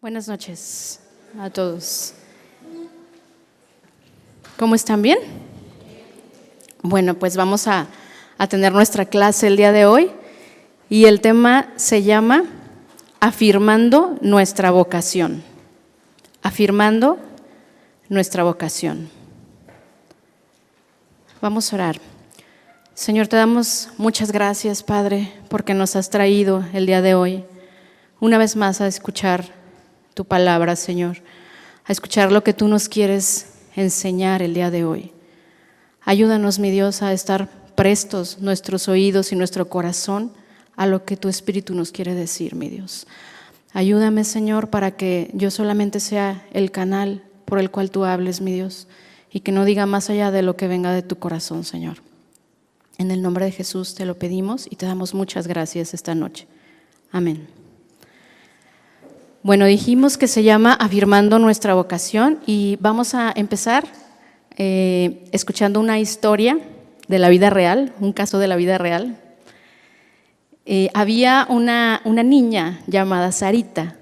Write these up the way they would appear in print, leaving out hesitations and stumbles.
Buenas noches a todos. ¿Cómo están? ¿Bien? Bueno, pues vamos a tener nuestra clase el día de hoy y el tema se llama Afirmando nuestra vocación. Afirmando nuestra vocación. Vamos a orar. Señor, te damos muchas gracias, Padre, porque nos has traído el día de hoy una vez más a escuchar tu palabra, Señor, a escuchar lo que tú nos quieres enseñar el día de hoy. Ayúdanos, mi Dios, a estar prestos nuestros oídos y nuestro corazón a lo que tu Espíritu nos quiere decir, mi Dios. Ayúdame, Señor, para que yo solamente sea el canal por el cual tú hables, mi Dios, y que no diga más allá de lo que venga de tu corazón, Señor. En el nombre de Jesús te lo pedimos y te damos muchas gracias esta noche. Amén. Bueno, dijimos que se llama Afirmando nuestra vocación y vamos a empezar escuchando una historia de la vida real, un caso de la vida real. Había una niña llamada Sarita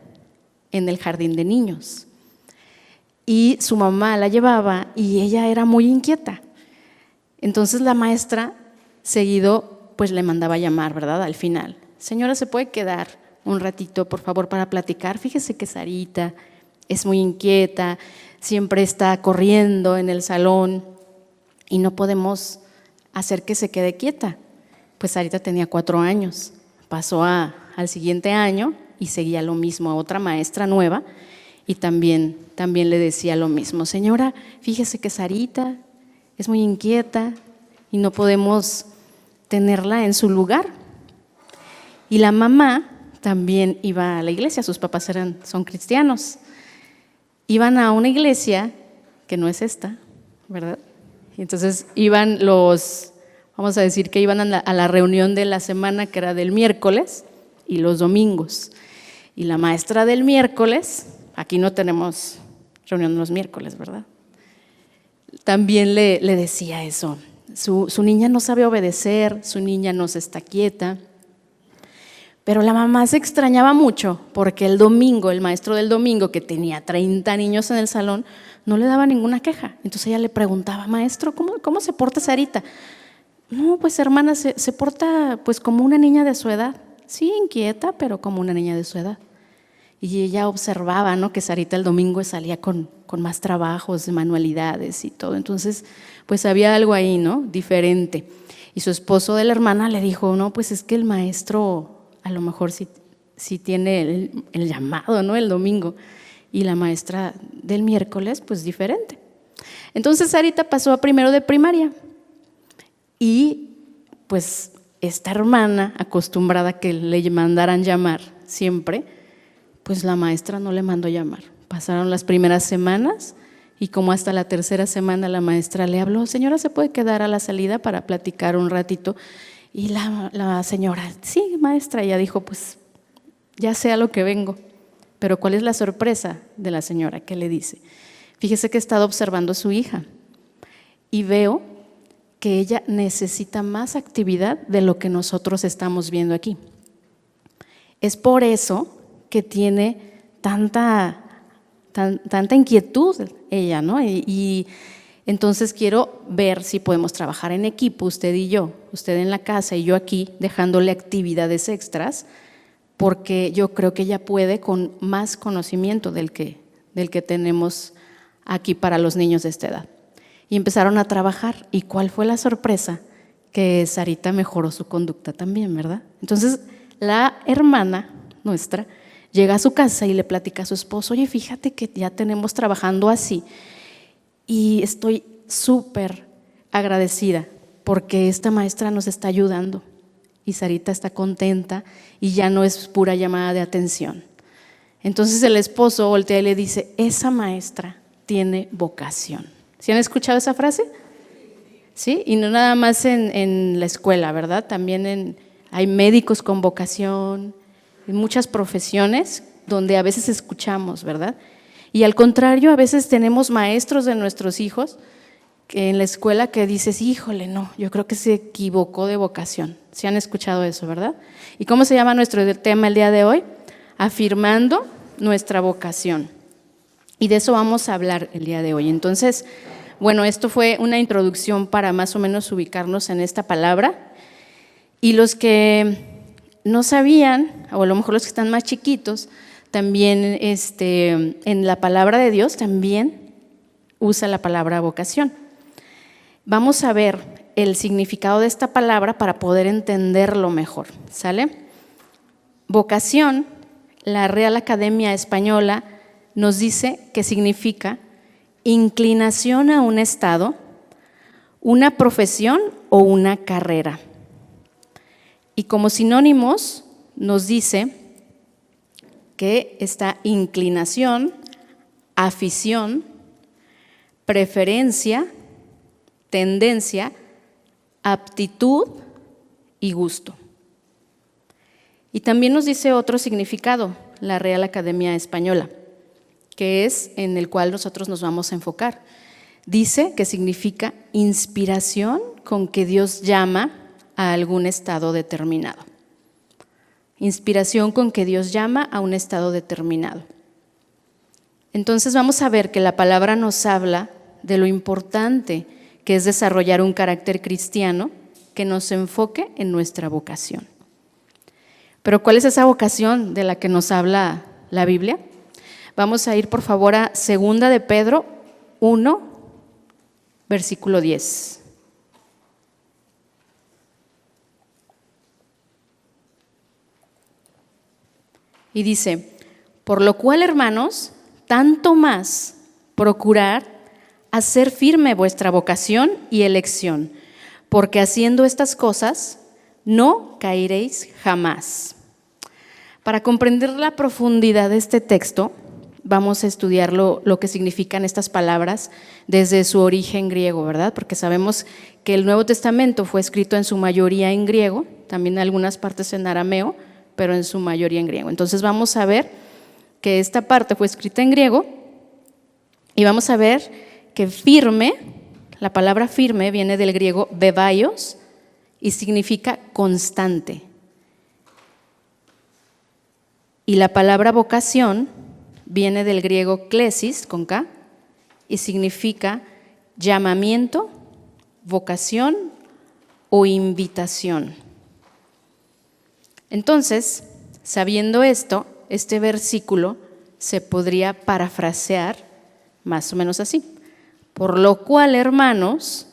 en el jardín de niños y su mamá la llevaba y ella era muy inquieta. Entonces la maestra seguido pues le mandaba llamar, ¿verdad? Al final, señora, ¿se puede quedar un ratito, por favor, para platicar? Fíjese que Sarita es muy inquieta, siempre está corriendo en el salón y no podemos hacer que se quede quieta. Pues Sarita tenía 4 años, pasó al siguiente año y seguía lo mismo a otra maestra nueva y también le decía lo mismo. Señora, fíjese que Sarita es muy inquieta y no podemos tenerla en su lugar. Y la mamá también iba a la iglesia, sus papás son cristianos. Iban a una iglesia que no es esta, ¿verdad? Y entonces iban vamos a decir que iban a la reunión de la semana que era del miércoles y los domingos. Y la maestra del miércoles, aquí no tenemos reunión los miércoles, ¿verdad? También le decía eso. Su niña no sabe obedecer, su niña no se está quieta. Pero la mamá se extrañaba mucho porque el domingo, el maestro del domingo, que tenía 30 niños en el salón, no le daba ninguna queja. Entonces ella le preguntaba, maestro, ¿cómo se porta Sarita? No, pues hermana, se porta pues como una niña de su edad. Sí, inquieta, pero como una niña de su edad. Y ella observaba, ¿no?, que Sarita el domingo salía con más trabajos, de manualidades y todo. Entonces, pues había algo ahí, ¿no?, diferente. Y su esposo de la hermana le dijo, no, pues es que el maestro a lo mejor sí tiene el llamado, ¿no?, el domingo, y la maestra del miércoles pues diferente. Entonces Sarita pasó a primero de primaria y pues esta hermana, acostumbrada a que le mandaran llamar siempre, pues la maestra no le mandó llamar. Pasaron las primeras semanas y como hasta la tercera semana la maestra le habló, señora, ¿se puede quedar a la salida para platicar un ratito? Y la señora, sí, maestra, ella dijo, pues ya sé a lo que vengo. Pero ¿cuál es la sorpresa de la señora? ¿Qué le dice? Fíjese que he estado observando a su hija y veo que ella necesita más actividad de lo que nosotros estamos viendo aquí. Es por eso que tiene tanta inquietud ella, ¿no? Y entonces quiero ver si podemos trabajar en equipo, usted y yo, usted en la casa y yo aquí, dejándole actividades extras, porque yo creo que ella puede con más conocimiento del que tenemos aquí para los niños de esta edad. Y empezaron a trabajar, ¿y cuál fue la sorpresa? Que Sarita mejoró su conducta también, ¿verdad? Entonces la hermana nuestra llega a su casa y le platica a su esposo, oye, fíjate que ya tenemos trabajando así. Y estoy súper agradecida porque esta maestra nos está ayudando y Sarita está contenta y ya no es pura llamada de atención. Entonces el esposo voltea y le dice, esa maestra tiene vocación. ¿Sí han escuchado esa frase? Sí, y no nada más en la escuela, ¿verdad? También hay médicos con vocación, en muchas profesiones donde a veces escuchamos, ¿verdad? Y al contrario, a veces tenemos maestros de nuestros hijos en la escuela que dices, híjole, no, yo creo que se equivocó de vocación. ¿Sí han escuchado eso, verdad? ¿Y cómo se llama nuestro tema el día de hoy? Afirmando nuestra vocación. Y de eso vamos a hablar el día de hoy. Entonces, bueno, esto fue una introducción para más o menos ubicarnos en esta palabra. Y los que no sabían, o a lo mejor los que están más chiquitos, también en la palabra de Dios también usa la palabra vocación. Vamos a ver el significado de esta palabra para poder entenderlo mejor, ¿sale? Vocación, la Real Academia Española nos dice que significa inclinación a un estado, una profesión o una carrera. Y como sinónimos nos dice que está inclinación, afición, preferencia, tendencia, aptitud y gusto. Y también nos dice otro significado, la Real Academia Española, que es en el cual nosotros nos vamos a enfocar. Dice que significa inspiración con que Dios llama a algún estado determinado. Inspiración con que Dios llama a un estado determinado. Entonces vamos a ver que la palabra nos habla de lo importante que es desarrollar un carácter cristiano que nos enfoque en nuestra vocación. Pero ¿cuál es esa vocación de la que nos habla la Biblia? Vamos a ir por favor a 2 de Pedro 1, versículo 10. Y dice, por lo cual, hermanos, tanto más procurad hacer firme vuestra vocación y elección, porque haciendo estas cosas no caeréis jamás. Para comprender la profundidad de este texto, vamos a estudiar lo que significan estas palabras desde su origen griego, ¿verdad? Porque sabemos que el Nuevo Testamento fue escrito en su mayoría en griego, también en algunas partes en arameo, pero en su mayoría en griego. Entonces vamos a ver que esta parte fue escrita en griego y vamos a ver que firme, la palabra firme viene del griego bebaios y significa constante. Y la palabra vocación viene del griego klesis, con K, y significa llamamiento, vocación o invitación. Entonces, sabiendo esto, este versículo se podría parafrasear más o menos así. Por lo cual, hermanos,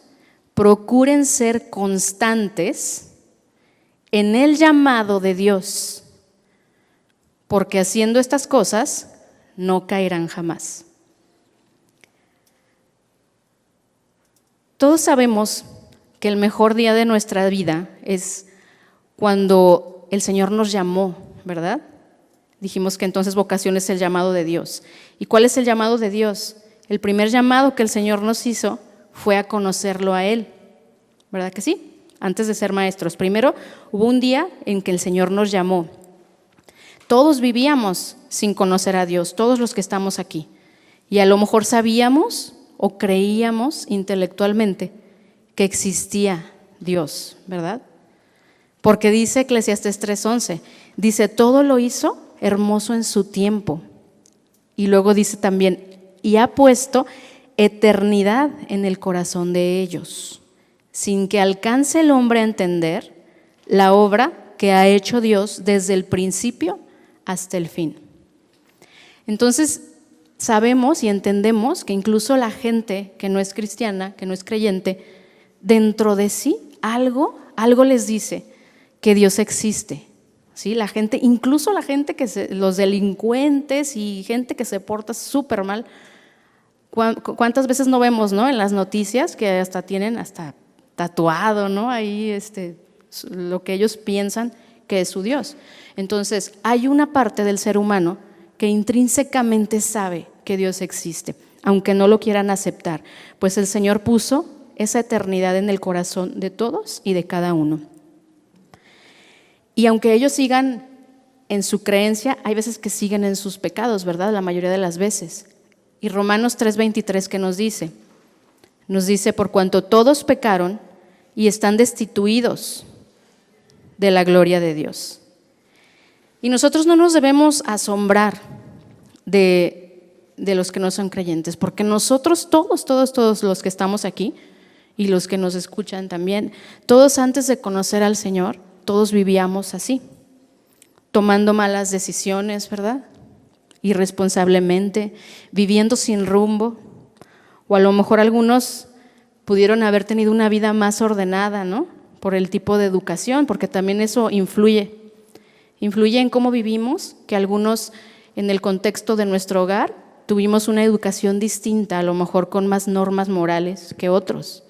procuren ser constantes en el llamado de Dios, porque haciendo estas cosas no caerán jamás. Todos sabemos que el mejor día de nuestra vida es cuando el Señor nos llamó, ¿verdad? Dijimos que entonces vocación es el llamado de Dios. ¿Y cuál es el llamado de Dios? El primer llamado que el Señor nos hizo fue a conocerlo a Él, ¿verdad que sí? Antes de ser maestros. Primero hubo un día en que el Señor nos llamó. Todos vivíamos sin conocer a Dios, todos los que estamos aquí. Y a lo mejor sabíamos o creíamos intelectualmente que existía Dios, ¿verdad? Porque dice Eclesiastés 3:11, dice, todo lo hizo hermoso en su tiempo. Y luego dice también, y ha puesto eternidad en el corazón de ellos, sin que alcance el hombre a entender la obra que ha hecho Dios desde el principio hasta el fin. Entonces, sabemos y entendemos que incluso la gente que no es cristiana, que no es creyente, dentro de sí algo les dice que Dios existe. ¿Sí? La gente, incluso la gente los delincuentes y gente que se porta súper mal, ¿cuántas veces no vemos, ¿no? En las noticias que hasta tienen hasta tatuado, ¿no? Ahí lo que ellos piensan que es su Dios. Entonces, hay una parte del ser humano que intrínsecamente sabe que Dios existe, aunque no lo quieran aceptar, pues el Señor puso esa eternidad en el corazón de todos y de cada uno. Y aunque ellos sigan en su creencia, hay veces que siguen en sus pecados, ¿verdad? La mayoría de las veces. Y Romanos 3:23, ¿qué nos dice? Nos dice, por cuanto todos pecaron y están destituidos de la gloria de Dios. Y nosotros no nos debemos asombrar de los que no son creyentes, porque nosotros todos los que estamos aquí y los que nos escuchan también, todos antes de conocer al Señor, todos vivíamos así, tomando malas decisiones, ¿verdad? Irresponsablemente, viviendo sin rumbo, o a lo mejor algunos pudieron haber tenido una vida más ordenada, ¿no? Por el tipo de educación, porque también eso influye en cómo vivimos, que algunos en el contexto de nuestro hogar tuvimos una educación distinta, a lo mejor con más normas morales que otros,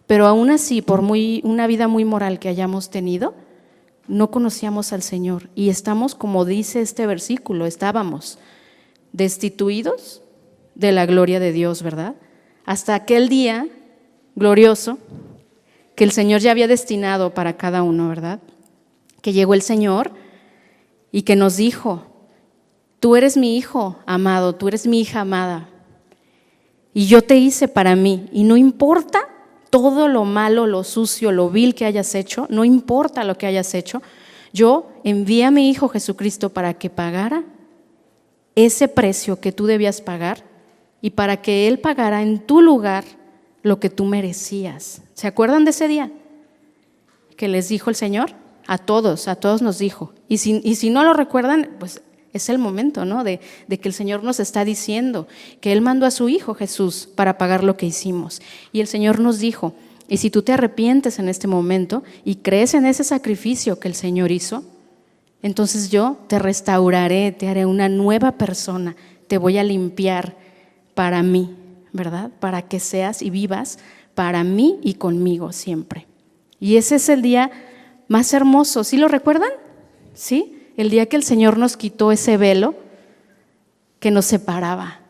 pero aún así, por una vida muy moral que hayamos tenido, no conocíamos al Señor y estamos, como dice este versículo, estábamos destituidos de la gloria de Dios, ¿verdad? Hasta aquel día glorioso que el Señor ya había destinado para cada uno, ¿verdad? Que llegó el Señor y que nos dijo: tú eres mi hijo amado, tú eres mi hija amada y yo te hice para mí, y no importa todo lo malo, lo sucio, lo vil que hayas hecho, no importa lo que hayas hecho, yo envié a mi Hijo Jesucristo para que pagara ese precio que tú debías pagar y para que Él pagara en tu lugar lo que tú merecías. ¿Se acuerdan de ese día que les dijo el Señor? A todos nos dijo. Y si no lo recuerdan, pues es el momento, ¿no? de que el Señor nos está diciendo que Él mandó a su Hijo Jesús para pagar lo que hicimos. Y el Señor nos dijo: y si tú te arrepientes en este momento y crees en ese sacrificio que el Señor hizo, entonces yo te restauraré, te haré una nueva persona, te voy a limpiar para mí, ¿verdad? Para que seas y vivas para mí y conmigo siempre. Y ese es el día más hermoso. ¿Sí lo recuerdan? ¿Sí? El día que el Señor nos quitó ese velo que nos separaba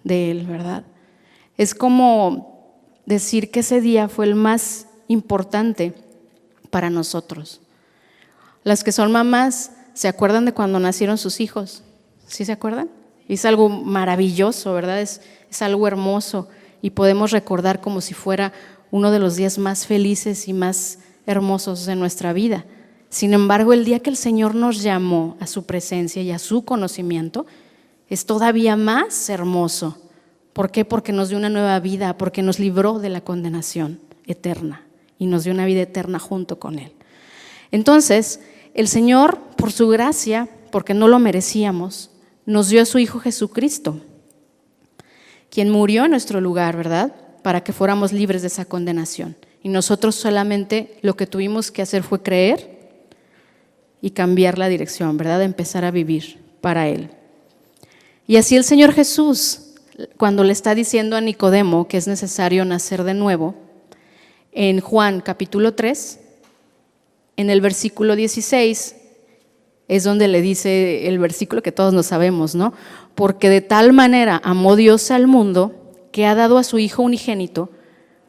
de Él, ¿verdad? Es como decir que ese día fue el más importante para nosotros. Las que son mamás, ¿se acuerdan de cuando nacieron sus hijos? ¿Sí se acuerdan? Es algo maravilloso, ¿verdad? Es algo hermoso y podemos recordar como si fuera uno de los días más felices y más hermosos de nuestra vida. Sin embargo, el día que el Señor nos llamó a su presencia y a su conocimiento es todavía más hermoso. ¿Por qué? Porque nos dio una nueva vida, porque nos libró de la condenación eterna y nos dio una vida eterna junto con Él. Entonces, el Señor, por su gracia, porque no lo merecíamos, nos dio a su Hijo Jesucristo, quien murió en nuestro lugar, ¿verdad? Para que fuéramos libres de esa condenación. Y nosotros solamente lo que tuvimos que hacer fue creer y cambiar la dirección, ¿verdad? De empezar a vivir para Él. Y así el Señor Jesús, cuando le está diciendo a Nicodemo que es necesario nacer de nuevo, en Juan capítulo 3, en el versículo 16, es donde le dice el versículo que todos nos sabemos, ¿no? Porque de tal manera amó Dios al mundo que ha dado a su Hijo unigénito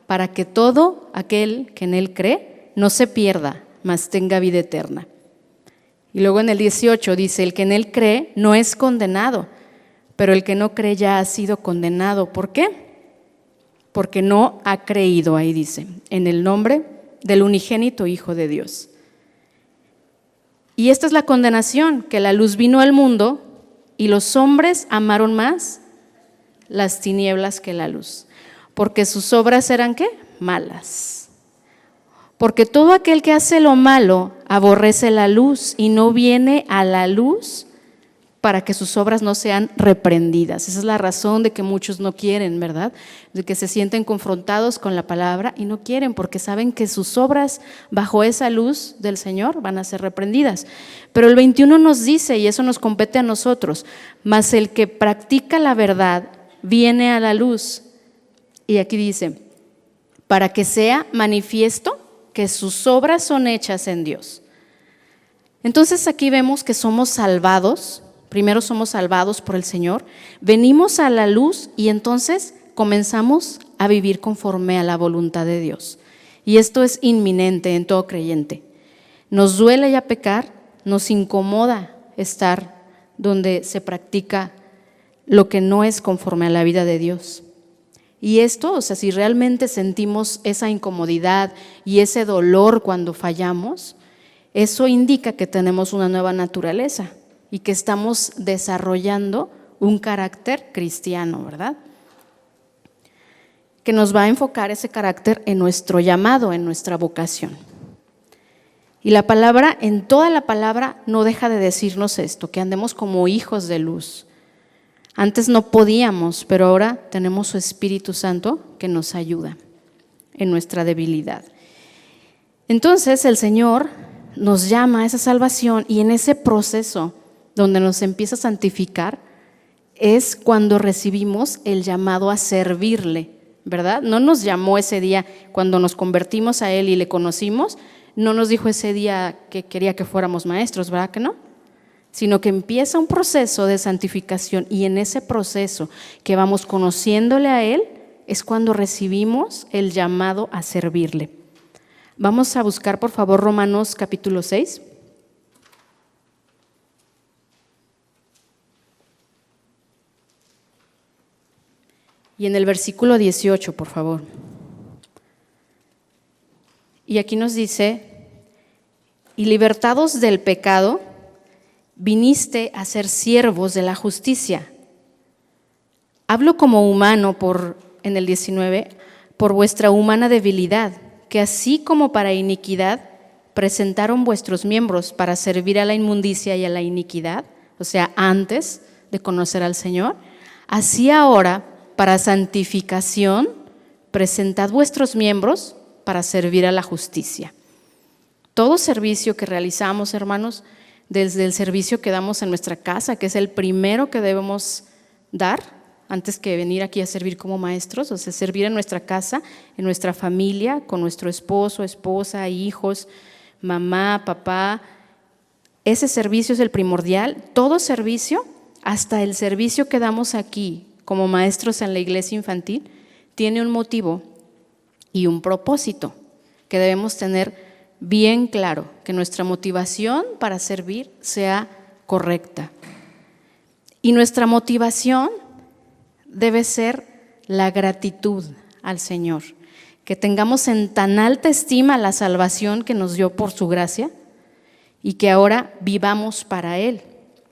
para que todo aquel que en Él cree no se pierda, mas tenga vida eterna. Y luego en el 18 dice: el que en Él cree no es condenado, pero el que no cree ya ha sido condenado. ¿Por qué? Porque no ha creído, ahí dice, en el nombre del unigénito Hijo de Dios. Y esta es la condenación, que la luz vino al mundo y los hombres amaron más las tinieblas que la luz, porque sus obras eran ¿qué? Malas. Porque todo aquel que hace lo malo aborrece la luz y no viene a la luz para que sus obras no sean reprendidas. Esa es la razón de que muchos no quieren, ¿verdad? De que se sienten confrontados con la palabra y no quieren porque saben que sus obras bajo esa luz del Señor van a ser reprendidas. Pero el 21 nos dice, y eso nos compete a nosotros: mas el que practica la verdad viene a la luz. Y aquí dice: para que sea manifiesto que sus obras son hechas en Dios. Entonces aquí vemos que somos salvados. Primero somos salvados por el Señor, venimos a la luz y entonces comenzamos a vivir conforme a la voluntad de Dios. Y esto es inminente en todo creyente. Nos duele ya pecar, nos incomoda estar donde se practica lo que no es conforme a la vida de Dios. Y esto, o sea, si realmente sentimos esa incomodidad y ese dolor cuando fallamos, eso indica que tenemos una nueva naturaleza y que estamos desarrollando un carácter cristiano, ¿verdad? Que nos va a enfocar ese carácter en nuestro llamado, en nuestra vocación. Y la palabra, en toda la palabra, no deja de decirnos esto, que andemos como hijos de luz. Antes no podíamos, pero ahora tenemos su Espíritu Santo que nos ayuda en nuestra debilidad. Entonces el Señor nos llama a esa salvación y en ese proceso donde nos empieza a santificar es cuando recibimos el llamado a servirle, ¿verdad? No nos llamó ese día cuando nos convertimos a Él y le conocimos, no nos dijo ese día que quería que fuéramos maestros, ¿verdad que no? Sino que empieza un proceso de santificación y en ese proceso que vamos conociéndole a Él es cuando recibimos el llamado a servirle. Vamos a buscar, por favor, Romanos capítulo 6. Y en el versículo 18, por favor. Y aquí nos dice, y libertados del pecado, viniste a ser siervos de la justicia. Hablo como humano en el 19, por vuestra humana debilidad, que así como para iniquidad presentaron vuestros miembros para servir a la inmundicia y a la iniquidad, o sea, antes de conocer al Señor, así ahora para santificación presentad vuestros miembros para servir a la justicia. Todo servicio que realizamos, hermanos, desde el servicio que damos en nuestra casa, que es el primero que debemos dar antes que venir aquí a servir como maestros, o sea, servir en nuestra casa, en nuestra familia, con nuestro esposo, esposa, hijos, mamá, papá. Ese servicio es el primordial. Todo servicio, hasta el servicio que damos aquí como maestros en la iglesia infantil, tiene un motivo y un propósito que debemos tener bien claro, que nuestra motivación para servir sea correcta. Y nuestra motivación debe ser la gratitud al Señor, que tengamos en tan alta estima la salvación que nos dio por su gracia y que ahora vivamos para Él.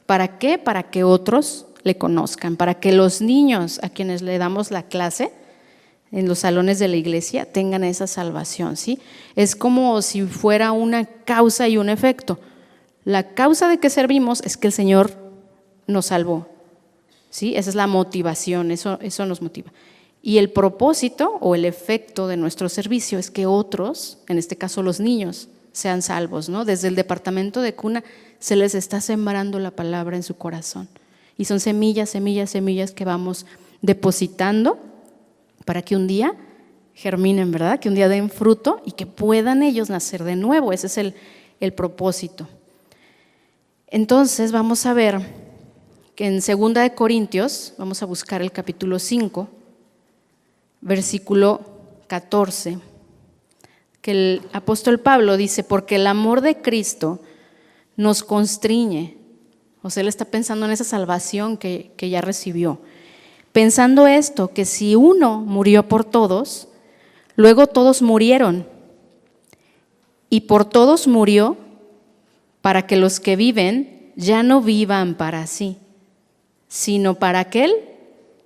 ¿Para qué? Para que otros le conozcan, para que los niños a quienes le damos la clase en los salones de la iglesia tengan esa salvación, ¿sí? Es como si fuera una causa y un efecto. La causa de que servimos es que el Señor nos salvó, ¿sí? Esa es la motivación, eso nos motiva. Y el propósito o el efecto de nuestro servicio es que otros, en este caso los niños, sean salvos, ¿no? Desde el departamento de cuna se les está sembrando la palabra en su corazón. Y son semillas, semillas, semillas que vamos depositando para que un día germinen, ¿verdad? Que un día den fruto y que puedan ellos nacer de nuevo. Ese es el propósito. Entonces vamos a ver que en 2 de Corintios, vamos a buscar el capítulo 5, versículo 14, que el apóstol Pablo dice, porque el amor de Cristo nos constriñe. O sea, él está pensando en esa salvación que ya recibió. Pensando esto, que si uno murió por todos, luego todos murieron. Y por todos murió para que los que viven ya no vivan para sí, sino para aquel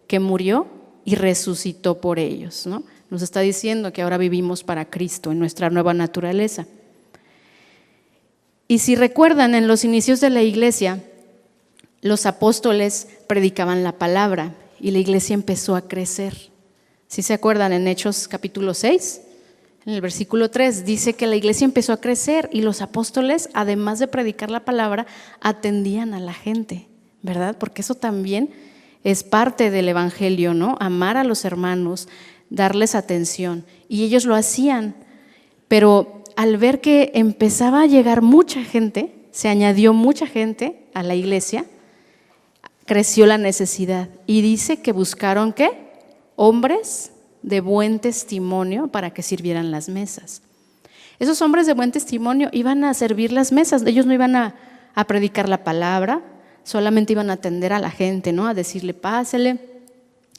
que murió y resucitó por ellos, ¿no? Nos está diciendo que ahora vivimos para Cristo en nuestra nueva naturaleza. Y si recuerdan, en los inicios de la iglesia, los apóstoles predicaban la palabra y la iglesia empezó a crecer. ¿Sí se acuerdan? En Hechos capítulo 6, en el versículo 3, dice que la iglesia empezó a crecer y los apóstoles, además de predicar la palabra, atendían a la gente, ¿verdad? Porque eso también es parte del evangelio, ¿no? Amar a los hermanos, darles atención. Y ellos lo hacían, pero al ver que empezaba a llegar mucha gente, se añadió mucha gente a la iglesia, creció la necesidad y dice que buscaron ¿qué? Hombres de buen testimonio para que sirvieran las mesas. Esos hombres de buen testimonio iban a servir las mesas, ellos no iban a predicar la palabra, solamente iban a atender a la gente, ¿no? A decirle, pásele,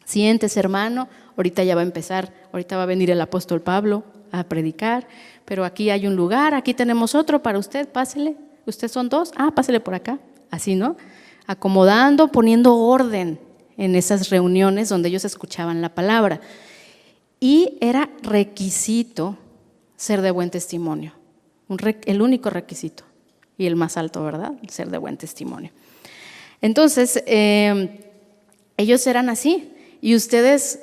siéntese hermano, ahorita ya va a empezar, ahorita va a venir el apóstol Pablo a predicar, pero aquí hay un lugar, aquí tenemos otro para usted, pásele, ustedes son dos, pásele por acá, así, ¿no? acomodando, poniendo orden en esas reuniones donde ellos escuchaban la palabra. Y era requisito ser de buen testimonio, el único requisito y el más alto, ¿verdad? Ser de buen testimonio. Entonces, ellos eran así, y ustedes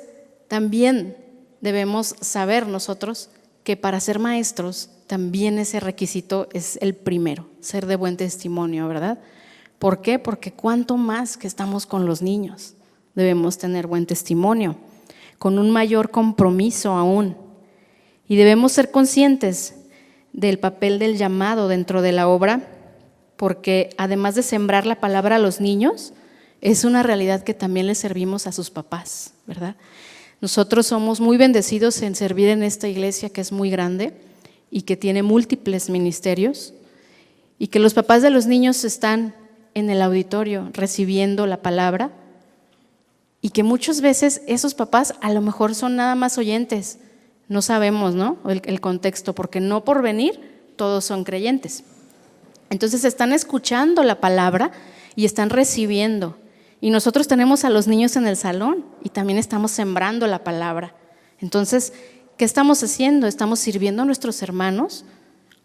también debemos saber nosotros que para ser maestros también ese requisito es el primero, ser de buen testimonio, ¿verdad? ¿Por qué? Porque cuanto más que estamos con los niños, debemos tener buen testimonio, con un mayor compromiso aún. Y debemos ser conscientes del papel del llamado dentro de la obra, porque además de sembrar la palabra a los niños, es una realidad que también les servimos a sus papás, ¿verdad? Nosotros somos muy bendecidos en servir en esta iglesia que es muy grande y que tiene múltiples ministerios, y que los papás de los niños están en el auditorio recibiendo la palabra, y que muchas veces esos papás a lo mejor son nada más oyentes, no sabemos, ¿no? el contexto, porque no por venir todos son creyentes. Entonces están escuchando la palabra y están recibiendo. Y nosotros tenemos a los niños en el salón y también estamos sembrando la palabra. Entonces, ¿qué estamos haciendo? ¿Estamos sirviendo a nuestros hermanos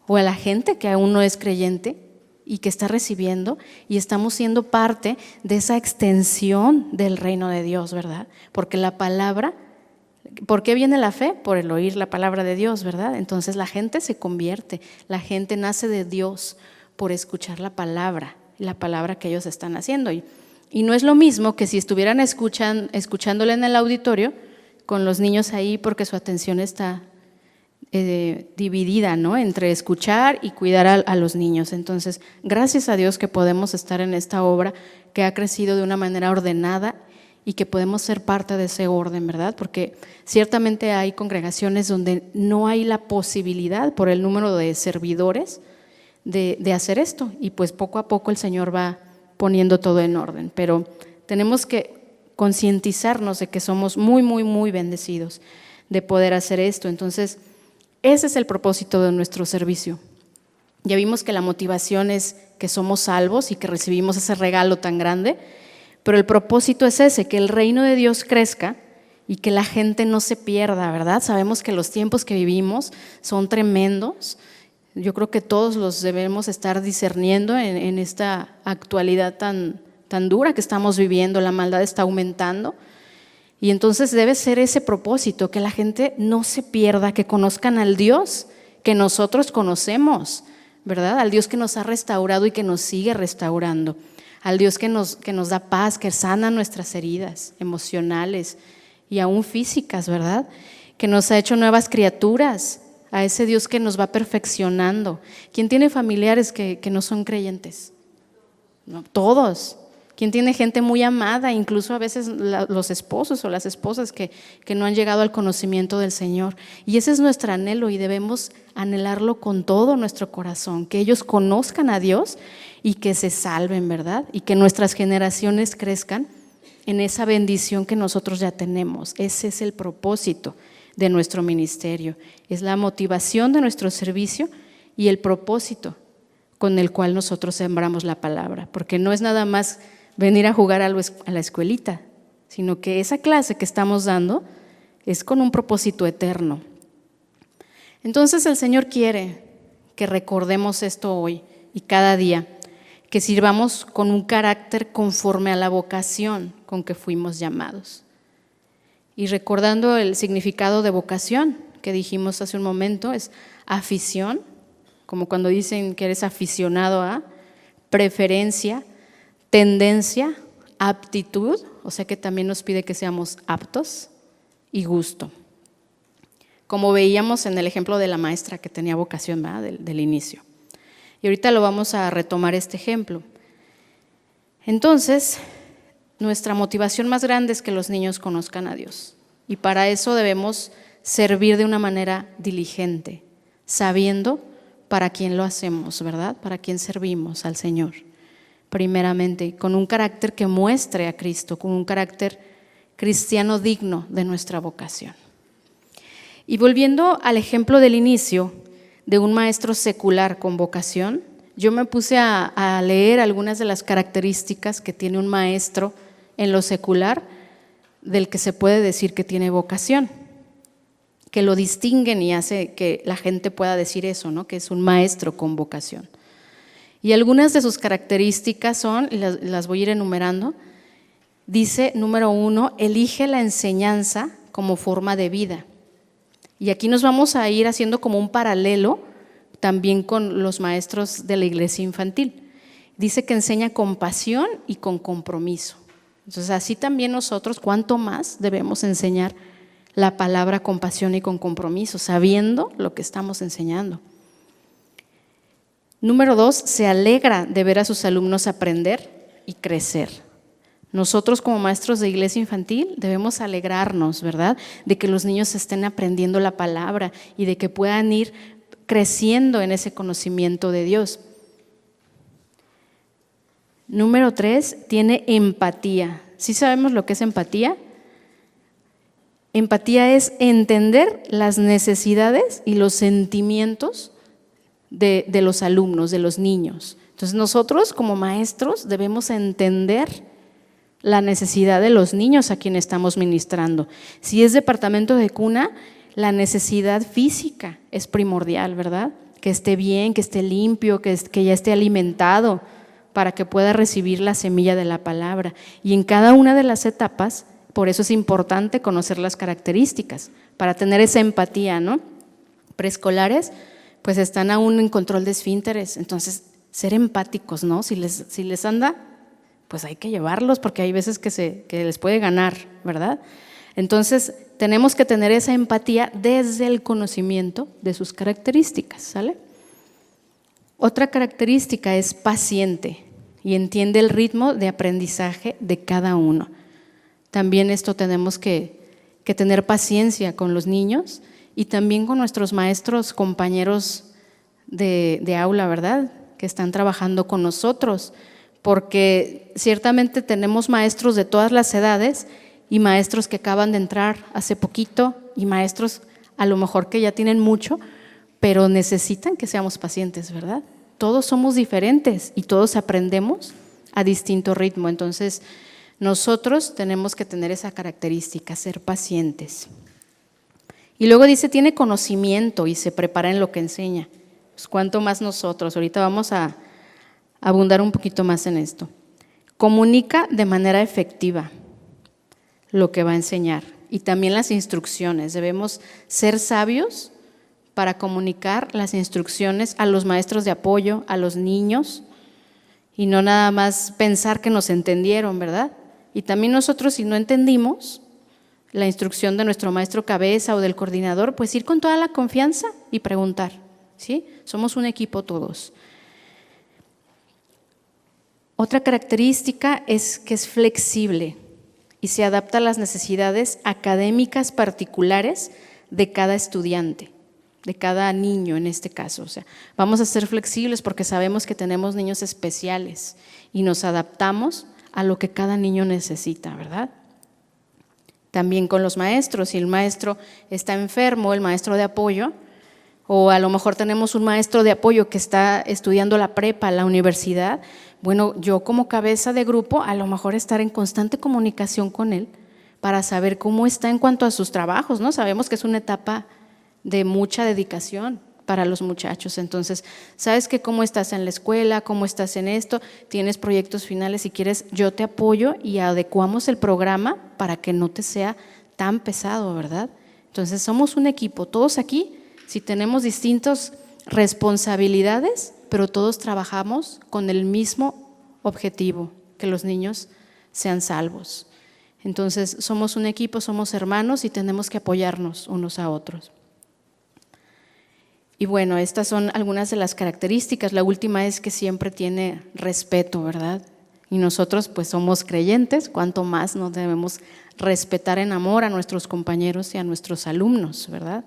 o a la gente que aún no es creyente y que está recibiendo? Y estamos siendo parte de esa extensión del reino de Dios, ¿verdad? Porque la palabra, ¿por qué viene la fe? Por el oír la palabra de Dios, ¿verdad? Entonces la gente se convierte, la gente nace de Dios por escuchar la palabra que ellos están haciendo. Y no es lo mismo que si estuvieran escuchándole en el auditorio con los niños ahí, porque su atención está dividida, ¿no? Entre escuchar y cuidar a los niños. Entonces, gracias a Dios que podemos estar en esta obra que ha crecido de una manera ordenada y que podemos ser parte de ese orden, ¿verdad? Porque ciertamente hay congregaciones donde no hay la posibilidad por el número de servidores de hacer esto, y pues poco a poco el Señor va poniendo todo en orden, pero tenemos que concientizarnos de que somos muy, muy, muy bendecidos de poder hacer esto. Entonces, ese es el propósito de nuestro servicio. Ya vimos que la motivación es que somos salvos y que recibimos ese regalo tan grande, pero el propósito es ese, que el reino de Dios crezca y que la gente no se pierda, ¿verdad? Sabemos que los tiempos que vivimos son tremendos. Yo creo que todos los debemos estar discerniendo en esta actualidad tan dura que estamos viviendo. La maldad está aumentando, y entonces debe ser ese propósito, que la gente no se pierda, que conozcan al Dios que nosotros conocemos, ¿verdad? Al Dios que nos ha restaurado y que nos sigue restaurando, al Dios que nos da paz, que sana nuestras heridas emocionales y aún físicas, ¿verdad? Que nos ha hecho nuevas criaturas, a ese Dios que nos va perfeccionando. ¿Quién tiene familiares que no son creyentes? No, todos. ¿Quién tiene gente muy amada? Incluso a veces los esposos o las esposas que no han llegado al conocimiento del Señor. Y ese es nuestro anhelo, y debemos anhelarlo con todo nuestro corazón, que ellos conozcan a Dios y que se salven, ¿verdad? Y que nuestras generaciones crezcan en esa bendición que nosotros ya tenemos. Ese es el propósito de nuestro ministerio, es la motivación de nuestro servicio y el propósito con el cual nosotros sembramos la palabra, porque no es nada más venir a jugar a la escuelita, sino que esa clase que estamos dando es con un propósito eterno. Entonces el Señor quiere que recordemos esto hoy y cada día, que sirvamos con un carácter conforme a la vocación con que fuimos llamados. Y recordando el significado de vocación que dijimos hace un momento, es afición, como cuando dicen que eres aficionado a, preferencia, tendencia, aptitud, o sea que también nos pide que seamos aptos, y gusto. Como veíamos en el ejemplo de la maestra que tenía vocación, ¿verdad? Del inicio. Y ahorita lo vamos a retomar este ejemplo. Entonces, nuestra motivación más grande es que los niños conozcan a Dios, y para eso debemos servir de una manera diligente, sabiendo para quién lo hacemos, ¿verdad? Para quién servimos al Señor, primeramente, con un carácter que muestre a Cristo, con un carácter cristiano digno de nuestra vocación. Y volviendo al ejemplo del inicio de un maestro secular con vocación, yo me puse a leer algunas de las características que tiene un maestro en lo secular, del que se puede decir que tiene vocación, que lo distinguen y hace que la gente pueda decir eso, ¿no? Que es un maestro con vocación. Y algunas de sus características son, las voy a ir enumerando. Dice, número 1, elige la enseñanza como forma de vida. Y aquí nos vamos a ir haciendo como un paralelo también con los maestros de la iglesia infantil. Dice que enseña con pasión y con compromiso. Entonces, así también nosotros, ¿cuánto más debemos enseñar la palabra con pasión y con compromiso, sabiendo lo que estamos enseñando? Número 2, se alegra de ver a sus alumnos aprender y crecer. Nosotros como maestros de iglesia infantil debemos alegrarnos, ¿verdad?, de que los niños estén aprendiendo la palabra y de que puedan ir creciendo en ese conocimiento de Dios. Número 3, tiene empatía. ¿Sí sabemos lo que es empatía? Empatía es entender las necesidades y los sentimientos de los alumnos, de los niños. Entonces nosotros como maestros debemos entender la necesidad de los niños a quienes estamos ministrando. Si es departamento de cuna, la necesidad física es primordial, ¿verdad? Que esté bien, que esté limpio, que ya esté alimentado para que pueda recibir la semilla de la palabra. Y en cada una de las etapas, por eso es importante conocer las características, para tener esa empatía, ¿no? Preescolares, pues están aún en control de esfínteres, entonces ser empáticos, ¿no? Si les anda, pues hay que llevarlos porque hay veces que les puede ganar, ¿verdad? Entonces tenemos que tener esa empatía desde el conocimiento de sus características, ¿sale? Otra característica es paciente y entiende el ritmo de aprendizaje de cada uno. También esto tenemos que tener paciencia con los niños y también con nuestros maestros, compañeros de aula, ¿verdad?, que están trabajando con nosotros, porque ciertamente tenemos maestros de todas las edades y maestros que acaban de entrar hace poquito y maestros a lo mejor que ya tienen mucho, pero necesitan que seamos pacientes, ¿verdad? Todos somos diferentes y todos aprendemos a distinto ritmo, entonces nosotros tenemos que tener esa característica, ser pacientes. Y luego dice, tiene conocimiento y se prepara en lo que enseña. Pues cuánto más nosotros, ahorita vamos a abundar un poquito más en esto. Comunica de manera efectiva lo que va a enseñar y también las instrucciones. Debemos ser sabios para comunicar las instrucciones a los maestros de apoyo, a los niños, y no nada más pensar que nos entendieron, ¿verdad? Y también nosotros, si no entendimos la instrucción de nuestro maestro cabeza o del coordinador, pues ir con toda la confianza y preguntar, ¿sí? Somos un equipo todos. Otra característica es que es flexible y se adapta a las necesidades académicas particulares de cada estudiante, de cada niño en este caso. O sea, vamos a ser flexibles porque sabemos que tenemos niños especiales y nos adaptamos a lo que cada niño necesita, ¿verdad? También con los maestros, si el maestro está enfermo, el maestro de apoyo, o a lo mejor tenemos un maestro de apoyo que está estudiando la prepa, la universidad, bueno, yo como cabeza de grupo a lo mejor estar en constante comunicación con él para saber cómo está en cuanto a sus trabajos, ¿no? Sabemos que es una etapa de mucha dedicación para los muchachos, entonces, ¿sabes que cómo estás en la escuela? ¿Cómo estás en esto? ¿Tienes proyectos finales? Si quieres, yo te apoyo y adecuamos el programa para que no te sea tan pesado, ¿verdad? Entonces, somos un equipo, todos aquí, si tenemos distintas responsabilidades, pero todos trabajamos con el mismo objetivo, que los niños sean salvos. Entonces, somos un equipo, somos hermanos y tenemos que apoyarnos unos a otros. Y bueno, estas son algunas de las características. La última es que siempre tiene respeto, ¿verdad? Y nosotros pues somos creyentes, cuanto más nos debemos respetar en amor a nuestros compañeros y a nuestros alumnos, ¿verdad?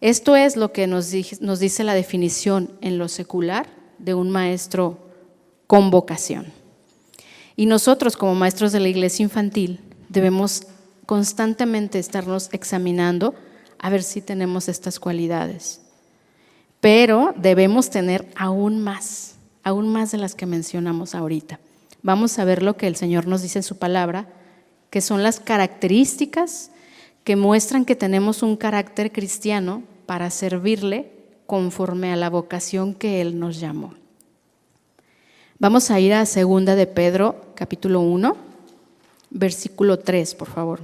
Esto es lo que nos dice la definición en lo secular de un maestro con vocación. Y nosotros como maestros de la iglesia infantil debemos constantemente estarnos examinando a ver si tenemos estas cualidades. Pero debemos tener aún más, aún más de las que mencionamos ahorita. Vamos a ver lo que el Señor nos dice en su palabra, que son las características que muestran que tenemos un carácter cristiano para servirle conforme a la vocación que Él nos llamó. Vamos a ir a 2 de Pedro, capítulo 1, versículo 3, por favor.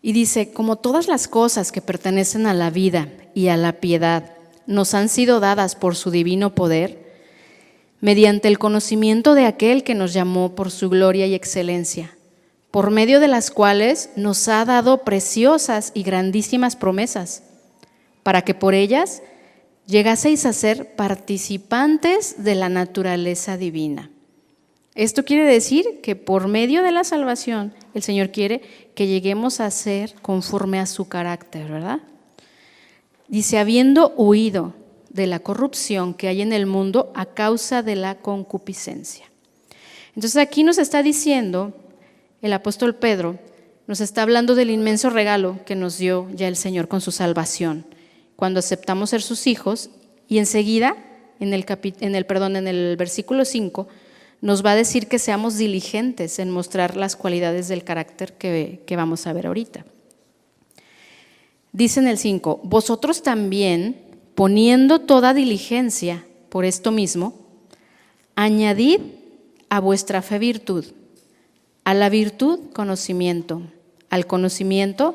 Y dice, como todas las cosas que pertenecen a la vida y a la piedad nos han sido dadas por su divino poder, mediante el conocimiento de aquel que nos llamó por su gloria y excelencia, por medio de las cuales nos ha dado preciosas y grandísimas promesas, para que por ellas llegaseis a ser participantes de la naturaleza divina. Esto quiere decir que por medio de la salvación, el Señor quiere que lleguemos a ser conforme a su carácter, ¿verdad? Dice, habiendo huido de la corrupción que hay en el mundo a causa de la concupiscencia. Entonces aquí nos está diciendo, el apóstol Pedro, nos está hablando del inmenso regalo que nos dio ya el Señor con su salvación, cuando aceptamos ser sus hijos, y enseguida, en el versículo 5, nos va a decir que seamos diligentes en mostrar las cualidades del carácter que vamos a ver ahorita. Dice en el 5, vosotros también, poniendo toda diligencia por esto mismo, añadid a vuestra fe virtud, a la virtud conocimiento, al conocimiento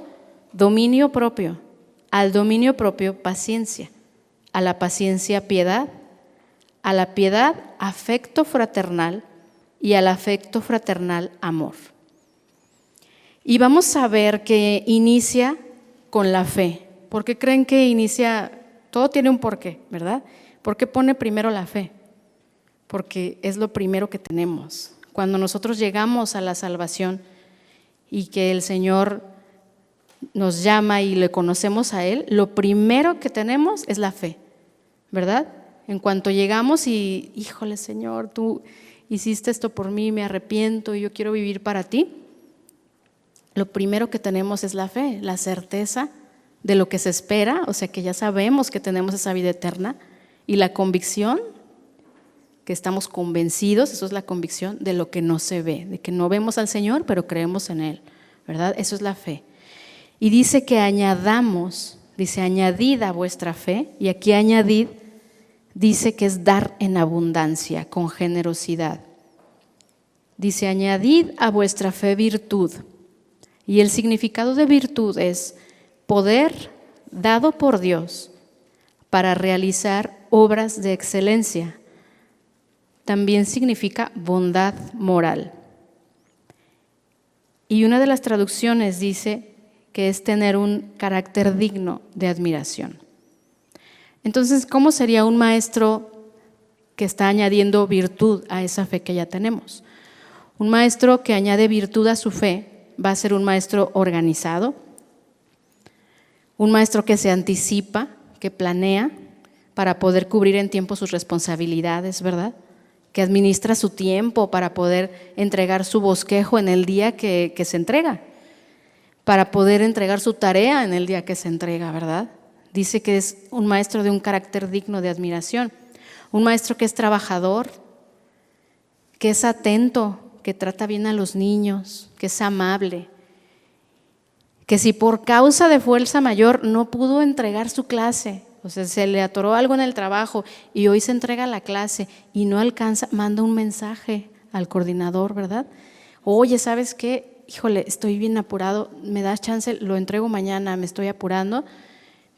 dominio propio, al dominio propio paciencia, a la paciencia piedad, a la piedad afecto fraternal y al afecto fraternal amor. Y vamos a ver que inicia con la fe. ¿Por qué creen que inicia? Todo tiene un porqué, ¿verdad? ¿Por qué pone primero la fe? Porque es lo primero que tenemos. Cuando nosotros llegamos a la salvación y que el Señor nos llama y le conocemos a Él, lo primero que tenemos es la fe, ¿verdad? En cuanto llegamos y, híjole Señor, tú hiciste esto por mí, me arrepiento y yo quiero vivir para ti, lo primero que tenemos es la fe, la certeza de lo que se espera, o sea que ya sabemos que tenemos esa vida eterna, y la convicción, que estamos convencidos, eso es la convicción de lo que no se ve, de que no vemos al Señor, pero creemos en Él, ¿verdad? Eso es la fe. Y dice que añadamos, dice añadid a vuestra fe, y aquí añadid dice que es dar en abundancia, con generosidad. Dice añadid a vuestra fe virtud, y el significado de virtud es poder dado por Dios para realizar obras de excelencia. También significa bondad moral. Y una de las traducciones dice que es tener un carácter digno de admiración. Entonces, ¿cómo sería un maestro que está añadiendo virtud a esa fe que ya tenemos? Un maestro que añade virtud a su fe va a ser un maestro organizado, un maestro que se anticipa, que planea para poder cubrir en tiempo sus responsabilidades, ¿verdad? Que administra su tiempo para poder entregar su bosquejo en el día que se entrega, para poder entregar su tarea en el día que se entrega, ¿verdad? Dice que es un maestro de un carácter digno de admiración, un maestro que es trabajador, que es atento, que trata bien a los niños, que es amable, que si por causa de fuerza mayor no pudo entregar su clase, o sea, se le atoró algo en el trabajo y hoy se entrega la clase y no alcanza, manda un mensaje al coordinador, ¿verdad? Oye, ¿sabes qué? Híjole, estoy bien apurado, me das chance, lo entrego mañana, me estoy apurando,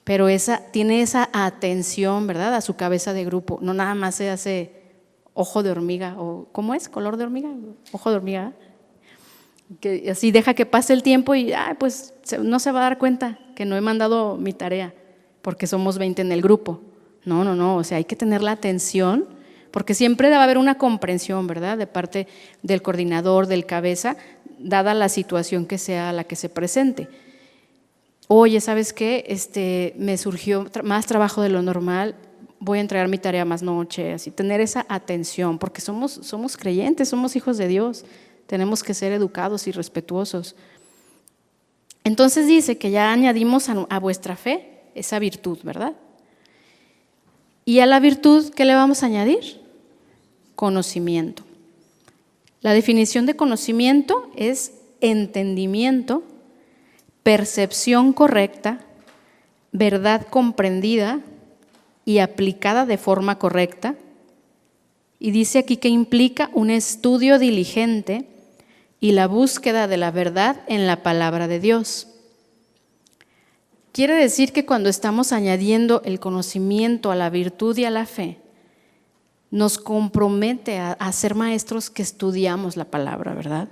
pero tiene esa atención, ¿verdad? A su cabeza de grupo, no nada más se hace ojo de hormiga, o ¿cómo es? ¿Color de hormiga? Ojo de hormiga. Que así deja que pase el tiempo y pues no se va a dar cuenta que no he mandado mi tarea porque somos 20 en el grupo. No, o sea, hay que tener la atención porque siempre debe haber una comprensión, ¿verdad? De parte del coordinador, del cabeza, dada la situación que sea la que se presente. Oye, ¿sabes qué? Me surgió más trabajo de lo normal, voy a entregar mi tarea más noche, así, tener esa atención, porque somos creyentes, somos hijos de Dios, tenemos que ser educados y respetuosos. Entonces dice que ya añadimos a vuestra fe esa virtud, ¿verdad? Y a la virtud, ¿qué le vamos a añadir? Conocimiento. La definición de conocimiento es entendimiento, percepción correcta, verdad comprendida y aplicada de forma correcta. Y dice aquí que implica un estudio diligente y la búsqueda de la verdad en la palabra de Dios. Quiere decir que cuando estamos añadiendo el conocimiento a la virtud y a la fe, nos compromete a ser maestros que estudiamos la palabra, ¿verdad?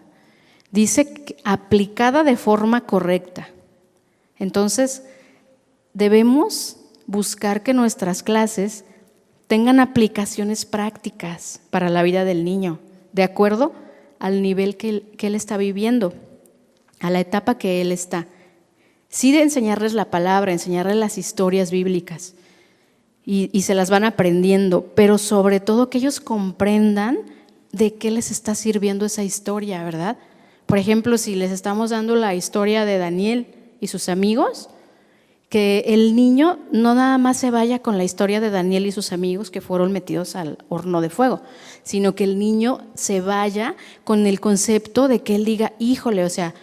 Dice que aplicada de forma correcta. Entonces, debemos buscar que nuestras clases tengan aplicaciones prácticas para la vida del niño, de acuerdo al nivel que él está viviendo, a la etapa que él está. Sí, de enseñarles la palabra, enseñarles las historias bíblicas y se las van aprendiendo, pero sobre todo que ellos comprendan de qué les está sirviendo esa historia, ¿verdad? Por ejemplo, si les estamos dando la historia de Daniel y sus amigos, que el niño no nada más se vaya con la historia de Daniel y sus amigos que fueron metidos al horno de fuego, sino que el niño se vaya con el concepto de que él diga, híjole, o sea,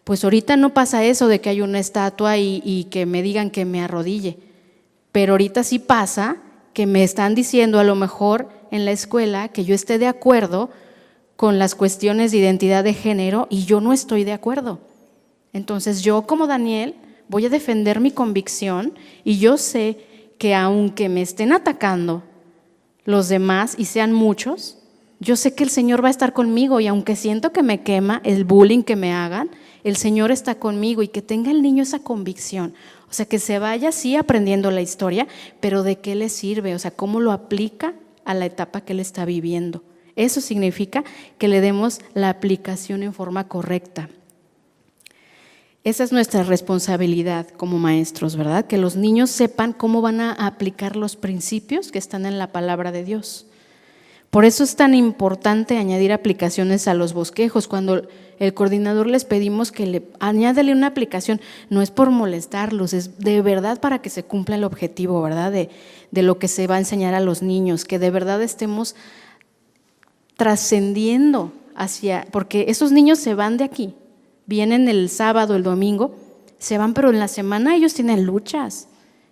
pues ahorita no pasa eso de que hay una estatua y que me digan que me arrodille, pero ahorita sí pasa que me están diciendo a lo mejor en la escuela que yo esté de acuerdo con las cuestiones de identidad de género y yo no estoy de acuerdo. Entonces yo como Daniel voy a defender mi convicción y yo sé que aunque me estén atacando los demás y sean muchos, yo sé que el Señor va a estar conmigo y aunque siento que me quema el bullying que me hagan, el Señor está conmigo y que tenga el niño esa convicción. O sea, que se vaya sí aprendiendo la historia, pero ¿de qué le sirve? O sea, ¿cómo lo aplica a la etapa que él está viviendo? Eso significa que le demos la aplicación en forma correcta. Esa es nuestra responsabilidad como maestros, ¿verdad? Que los niños sepan cómo van a aplicar los principios que están en la palabra de Dios. Por eso es tan importante añadir aplicaciones a los bosquejos. Cuando el coordinador les pedimos que le añádale una aplicación, no es por molestarlos, es de verdad para que se cumpla el objetivo, ¿verdad? De lo que se va a enseñar a los niños, que de verdad estemos trascendiendo hacia, porque esos niños se van de aquí, vienen el sábado, el domingo, se van, pero en la semana ellos tienen luchas.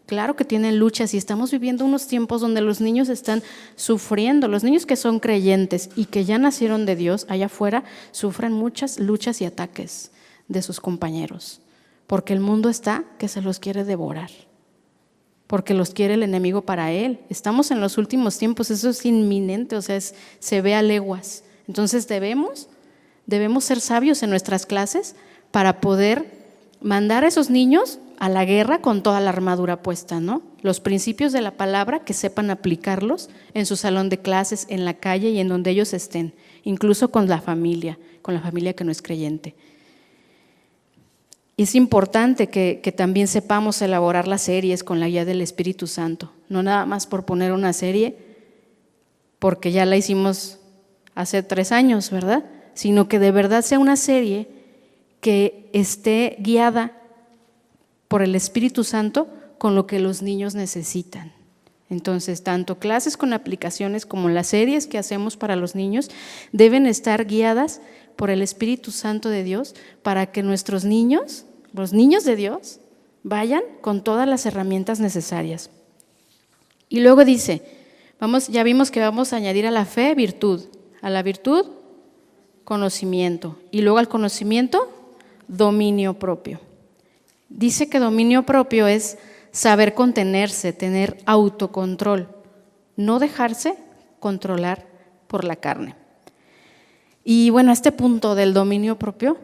Claro que tienen luchas y estamos viviendo unos tiempos donde los niños están sufriendo. Los niños que son creyentes y que ya nacieron de Dios allá afuera sufren muchas luchas y ataques de sus compañeros, porque el mundo está que se los quiere devorar, porque los quiere el enemigo para él. Estamos en los últimos tiempos, eso es inminente, o sea, se ve a leguas. Entonces debemos ser sabios en nuestras clases para poder mandar a esos niños a la guerra con toda la armadura puesta, ¿no? Los principios de la palabra, que sepan aplicarlos en su salón de clases, en la calle y en donde ellos estén, incluso con la familia que no es creyente. Y es importante que también sepamos elaborar las series con la guía del Espíritu Santo, no nada más por poner una serie, porque ya la hicimos hace 3 años, ¿verdad? Sino que de verdad sea una serie que esté guiada por el Espíritu Santo con lo que los niños necesitan. Entonces, tanto clases con aplicaciones como las series que hacemos para los niños deben estar guiadas por el Espíritu Santo de Dios para que nuestros niños, los niños de Dios, vayan con todas las herramientas necesarias. Y luego dice, ya vimos que vamos a añadir a la fe virtud, a la virtud conocimiento y luego al conocimiento dominio propio. Dice que dominio propio es saber contenerse, tener autocontrol, no dejarse controlar por la carne. Y bueno, este punto del dominio propio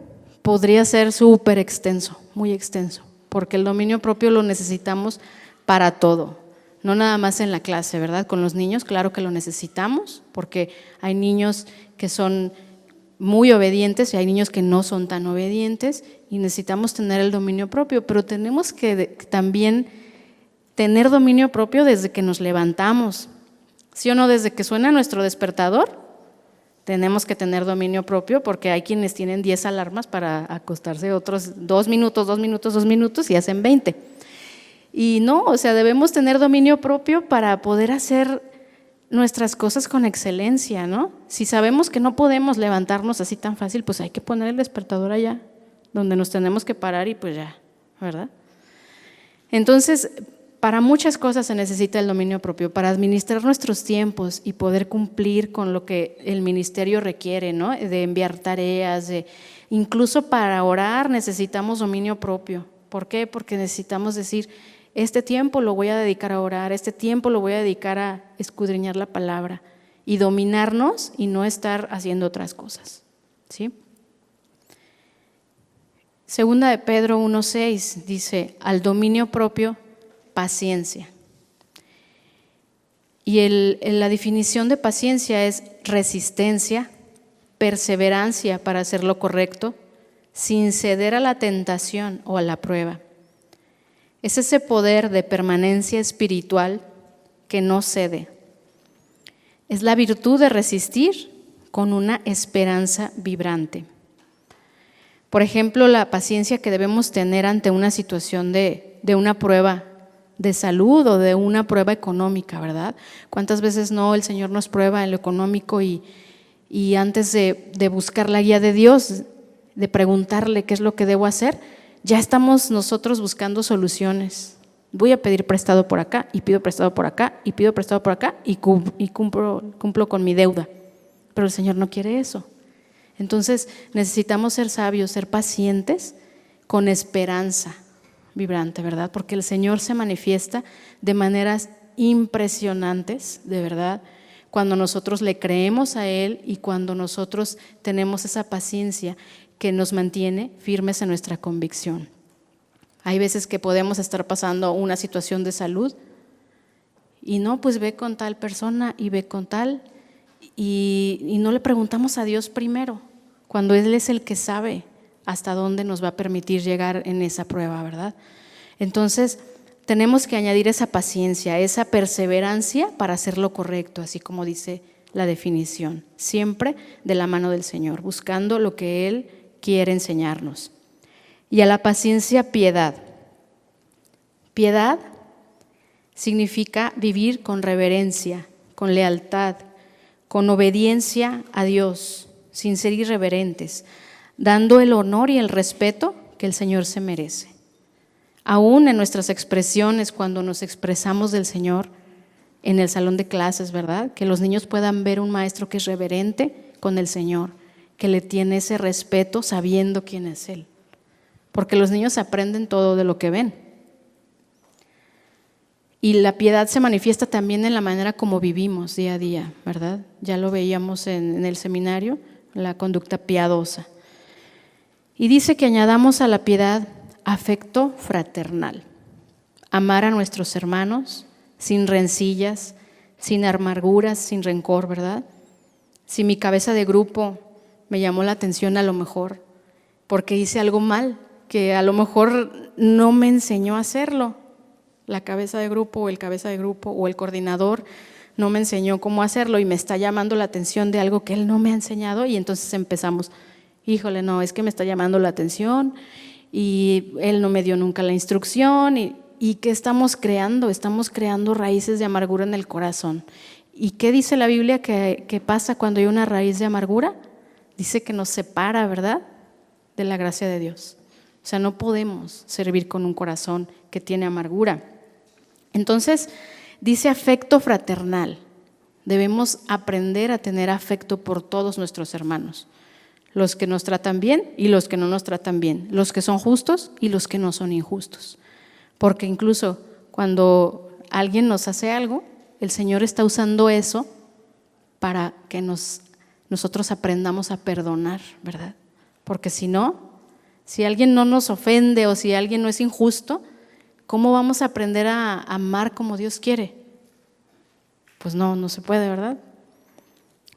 podría ser súper extenso, muy extenso, porque el dominio propio lo necesitamos para todo, no nada más en la clase, ¿verdad? Con los niños, claro que lo necesitamos, porque hay niños que son muy obedientes y hay niños que no son tan obedientes y necesitamos tener el dominio propio, pero tenemos que también tener dominio propio desde que nos levantamos, ¿sí o no? Desde que suena nuestro despertador, Tenemos que tener dominio propio porque hay quienes tienen 10 alarmas para acostarse, otros 2 minutos, 2 minutos, 2 minutos y hacen 20. Y no, o sea, debemos tener dominio propio para poder hacer nuestras cosas con excelencia, ¿no? Si sabemos que no podemos levantarnos así tan fácil, pues hay que poner el despertador allá, donde nos tenemos que parar y pues ya, ¿verdad? Entonces, para muchas cosas se necesita el dominio propio, para administrar nuestros tiempos y poder cumplir con lo que el ministerio requiere, ¿no? De enviar tareas, incluso para orar necesitamos dominio propio. ¿Por qué? Porque necesitamos decir, este tiempo lo voy a dedicar a orar, este tiempo lo voy a dedicar a escudriñar la palabra y dominarnos y no estar haciendo otras cosas, ¿sí? Segunda de Pedro 1:6 dice, al dominio propio, paciencia. Y la definición de paciencia es resistencia, perseverancia para hacer lo correcto, sin ceder a la tentación o a la prueba. Es ese poder de permanencia espiritual que no cede. Es la virtud de resistir con una esperanza vibrante. Por ejemplo, la paciencia que debemos tener ante una situación de una prueba de salud o de una prueba económica, ¿verdad? ¿Cuántas veces no el Señor nos prueba en lo económico y antes de buscar la guía de Dios, de preguntarle qué es lo que debo hacer, ya estamos nosotros buscando soluciones? Voy a pedir prestado por acá y pido prestado por acá y pido prestado por acá y cumplo con mi deuda. Pero el Señor no quiere eso. Entonces necesitamos ser sabios, ser pacientes con esperanza vibrante, ¿verdad? Porque el Señor se manifiesta de maneras impresionantes, de verdad, cuando nosotros le creemos a Él y cuando nosotros tenemos esa paciencia que nos mantiene firmes en nuestra convicción. Hay veces que podemos estar pasando una situación de salud y no, pues ve con tal persona y ve con tal y no le preguntamos a Dios primero, cuando Él es el que sabe hasta dónde nos va a permitir llegar en esa prueba, ¿verdad? Entonces, tenemos que añadir esa paciencia, esa perseverancia para hacer lo correcto, así como dice la definición, siempre de la mano del Señor, buscando lo que Él quiere enseñarnos. Y a la paciencia, piedad. Piedad significa vivir con reverencia, con lealtad, con obediencia a Dios, sin ser irreverentes, dando el honor y el respeto que el Señor se merece. Aún en nuestras expresiones, cuando nos expresamos del Señor en el salón de clases, ¿verdad? Que los niños puedan ver un maestro que es reverente con el Señor, que le tiene ese respeto sabiendo quién es Él. Porque los niños aprenden todo de lo que ven. Y la piedad se manifiesta también en la manera como vivimos día a día, ¿verdad? Ya lo veíamos en el seminario, la conducta piadosa. Y dice que añadamos a la piedad afecto fraternal, amar a nuestros hermanos sin rencillas, sin amarguras, sin rencor, ¿verdad? Si mi cabeza de grupo me llamó la atención a lo mejor porque hice algo mal, que a lo mejor no me enseñó a hacerlo, la cabeza de grupo o el cabeza de grupo o el coordinador no me enseñó cómo hacerlo y me está llamando la atención de algo que él no me ha enseñado y entonces empezamos, híjole, no, es que me está llamando la atención y él no me dio nunca la instrucción y ¿qué estamos creando? Estamos creando raíces de amargura en el corazón. ¿Y qué dice la Biblia que pasa cuando hay una raíz de amargura? Dice que nos separa, ¿verdad?, de la gracia de Dios. O sea, no podemos servir con un corazón que tiene amargura. Entonces, dice afecto fraternal. Debemos aprender a tener afecto por todos nuestros hermanos, los que nos tratan bien y los que no nos tratan bien, los que son justos y los que no son injustos. Porque incluso cuando alguien nos hace algo, el Señor está usando eso para que nosotros aprendamos a perdonar, ¿verdad? Porque si no, si alguien no nos ofende o si alguien no es injusto, ¿cómo vamos a aprender a amar como Dios quiere? Pues no se puede, ¿verdad?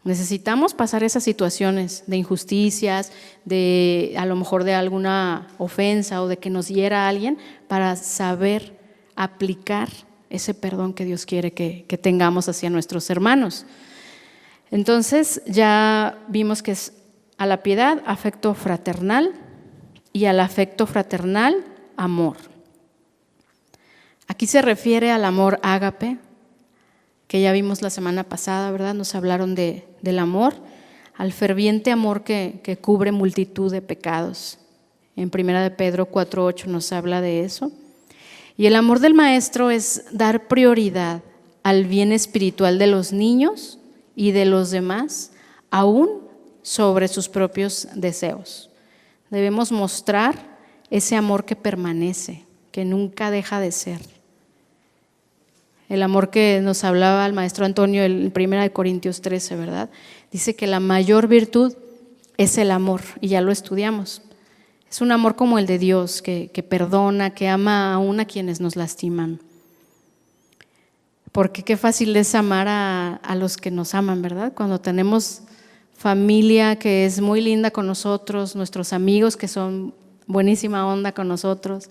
Necesitamos pasar esas situaciones de injusticias, de a lo mejor de alguna ofensa o de que nos hiera a alguien para saber aplicar ese perdón que Dios quiere que tengamos hacia nuestros hermanos. Entonces ya vimos que es a la piedad, afecto fraternal, y al afecto fraternal, amor. Aquí se refiere al amor ágape, que ya vimos la semana pasada, ¿verdad? Nos hablaron del amor, al ferviente amor que cubre multitud de pecados. En 1 de Pedro 4:8 nos habla de eso. Y el amor del maestro es dar prioridad al bien espiritual de los niños y de los demás, aún sobre sus propios deseos. Debemos mostrar ese amor que permanece, que nunca deja de ser. El amor que nos hablaba el maestro Antonio en 1 Corintios 13, ¿verdad? Dice que la mayor virtud es el amor, y ya lo estudiamos. Es un amor como el de Dios, que perdona, que ama aún a quienes nos lastiman. Porque qué fácil es amar a los que nos aman, ¿verdad? Cuando tenemos familia que es muy linda con nosotros, nuestros amigos que son buenísima onda con nosotros,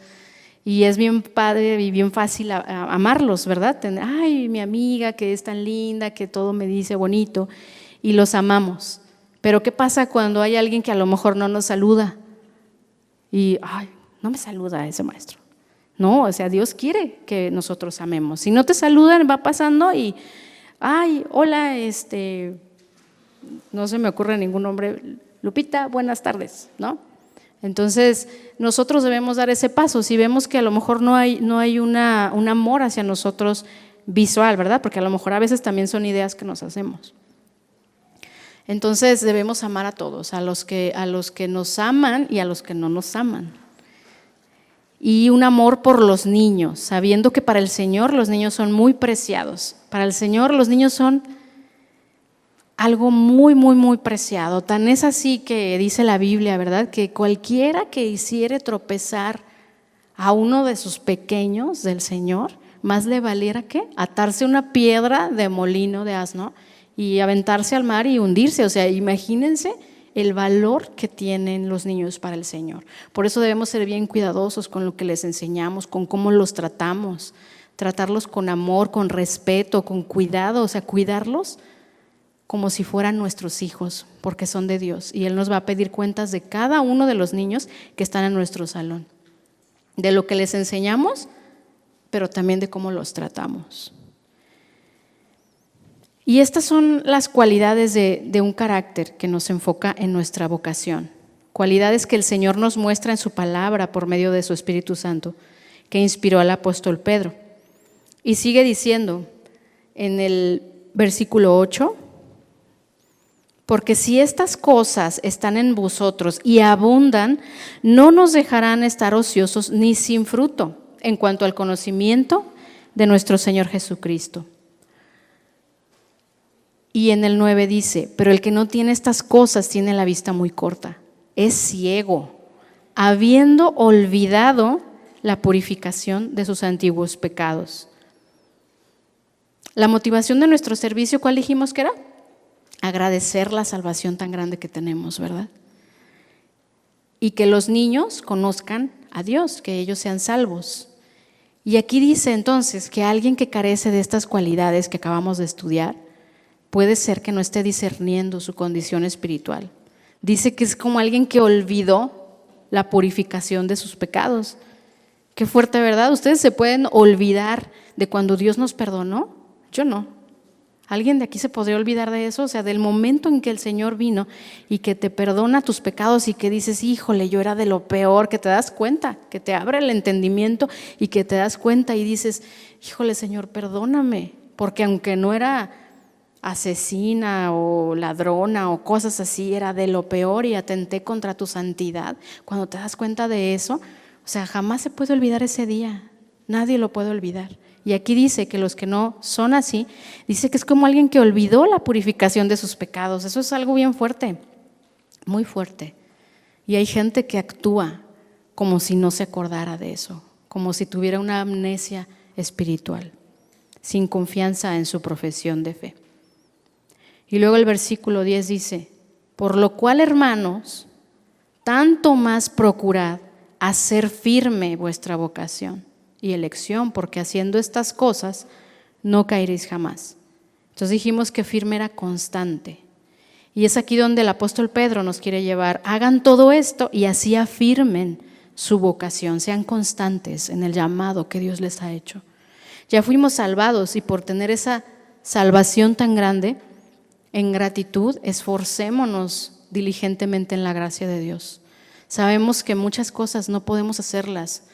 y es bien padre y bien fácil amarlos, ¿verdad? Ay, mi amiga que es tan linda, que todo me dice bonito, y los amamos. Pero ¿qué pasa cuando hay alguien que a lo mejor no nos saluda? Y, ay, no me saluda ese maestro. No, o sea, Dios quiere que nosotros amemos. Si no te saludan, va pasando y, ay, hola, no se me ocurre ningún nombre, Lupita, buenas tardes, ¿no? Entonces, nosotros debemos dar ese paso. Si vemos que a lo mejor no hay un amor hacia nosotros visual, ¿verdad? Porque a lo mejor a veces también son ideas que nos hacemos. Entonces, debemos amar a todos, a los que nos aman y a los que no nos aman. Y un amor por los niños, sabiendo que para el Señor los niños son muy preciados. Para el Señor los niños son algo muy, muy, muy preciado. Tan es así que dice la Biblia, ¿verdad? Que cualquiera que hiciere tropezar a uno de sus pequeños del Señor, más le valiera ¿qué? Atarse una piedra de molino de asno y aventarse al mar y hundirse. O sea, imagínense el valor que tienen los niños para el Señor. Por eso debemos ser bien cuidadosos con lo que les enseñamos, con cómo los tratamos, tratarlos con amor, con respeto, con cuidado, o sea, cuidarlos como si fueran nuestros hijos, porque son de Dios, y Él nos va a pedir cuentas de cada uno de los niños que están en nuestro salón, de lo que les enseñamos, pero también de cómo los tratamos. Y estas son las cualidades de un carácter que nos enfoca en nuestra vocación, cualidades que el Señor nos muestra en su palabra por medio de su Espíritu Santo, que inspiró al apóstol Pedro. Y sigue diciendo en el versículo 8, porque si estas cosas están en vosotros y abundan, no nos dejarán estar ociosos ni sin fruto en cuanto al conocimiento de nuestro Señor Jesucristo. Y en el 9 dice, pero el que no tiene estas cosas tiene la vista muy corta, es ciego, habiendo olvidado la purificación de sus antiguos pecados. La motivación de nuestro servicio, ¿cuál dijimos que era? Agradecer la salvación tan grande que tenemos, ¿verdad? Y que los niños conozcan a Dios, que ellos sean salvos. Y aquí dice entonces que alguien que carece de estas cualidades que acabamos de estudiar, puede ser que no esté discerniendo su condición espiritual. Dice que es como alguien que olvidó la purificación de sus pecados. Qué fuerte, ¿verdad? ¿Ustedes se pueden olvidar de cuando Dios nos perdonó? Yo no. ¿Alguien de aquí se podría olvidar de eso? O sea, del momento en que el Señor vino y que te perdona tus pecados y que dices, híjole, yo era de lo peor, que te das cuenta, que te abre el entendimiento y que te das cuenta y dices, híjole, Señor, perdóname, porque aunque no era asesina o ladrona o cosas así, era de lo peor y atenté contra tu santidad. Cuando te das cuenta de eso, o sea, jamás se puede olvidar ese día, nadie lo puede olvidar. Y aquí dice que los que no son así, dice que es como alguien que olvidó la purificación de sus pecados. Eso es algo bien fuerte, muy fuerte. Y hay gente que actúa como si no se acordara de eso, como si tuviera una amnesia espiritual, sin confianza en su profesión de fe. Y luego el versículo 10 dice, por lo cual, hermanos, tanto más procurad hacer firme vuestra vocación y elección, porque haciendo estas cosas no caeréis jamás. Entonces dijimos que firme era constante. Y es aquí donde el apóstol Pedro nos quiere llevar. Hagan todo esto y así afirmen su vocación, sean constantes en el llamado que Dios les ha hecho. Ya fuimos salvados y por tener esa salvación tan grande, en gratitud, esforcémonos diligentemente en la gracia de Dios. Sabemos que muchas cosas no podemos hacerlas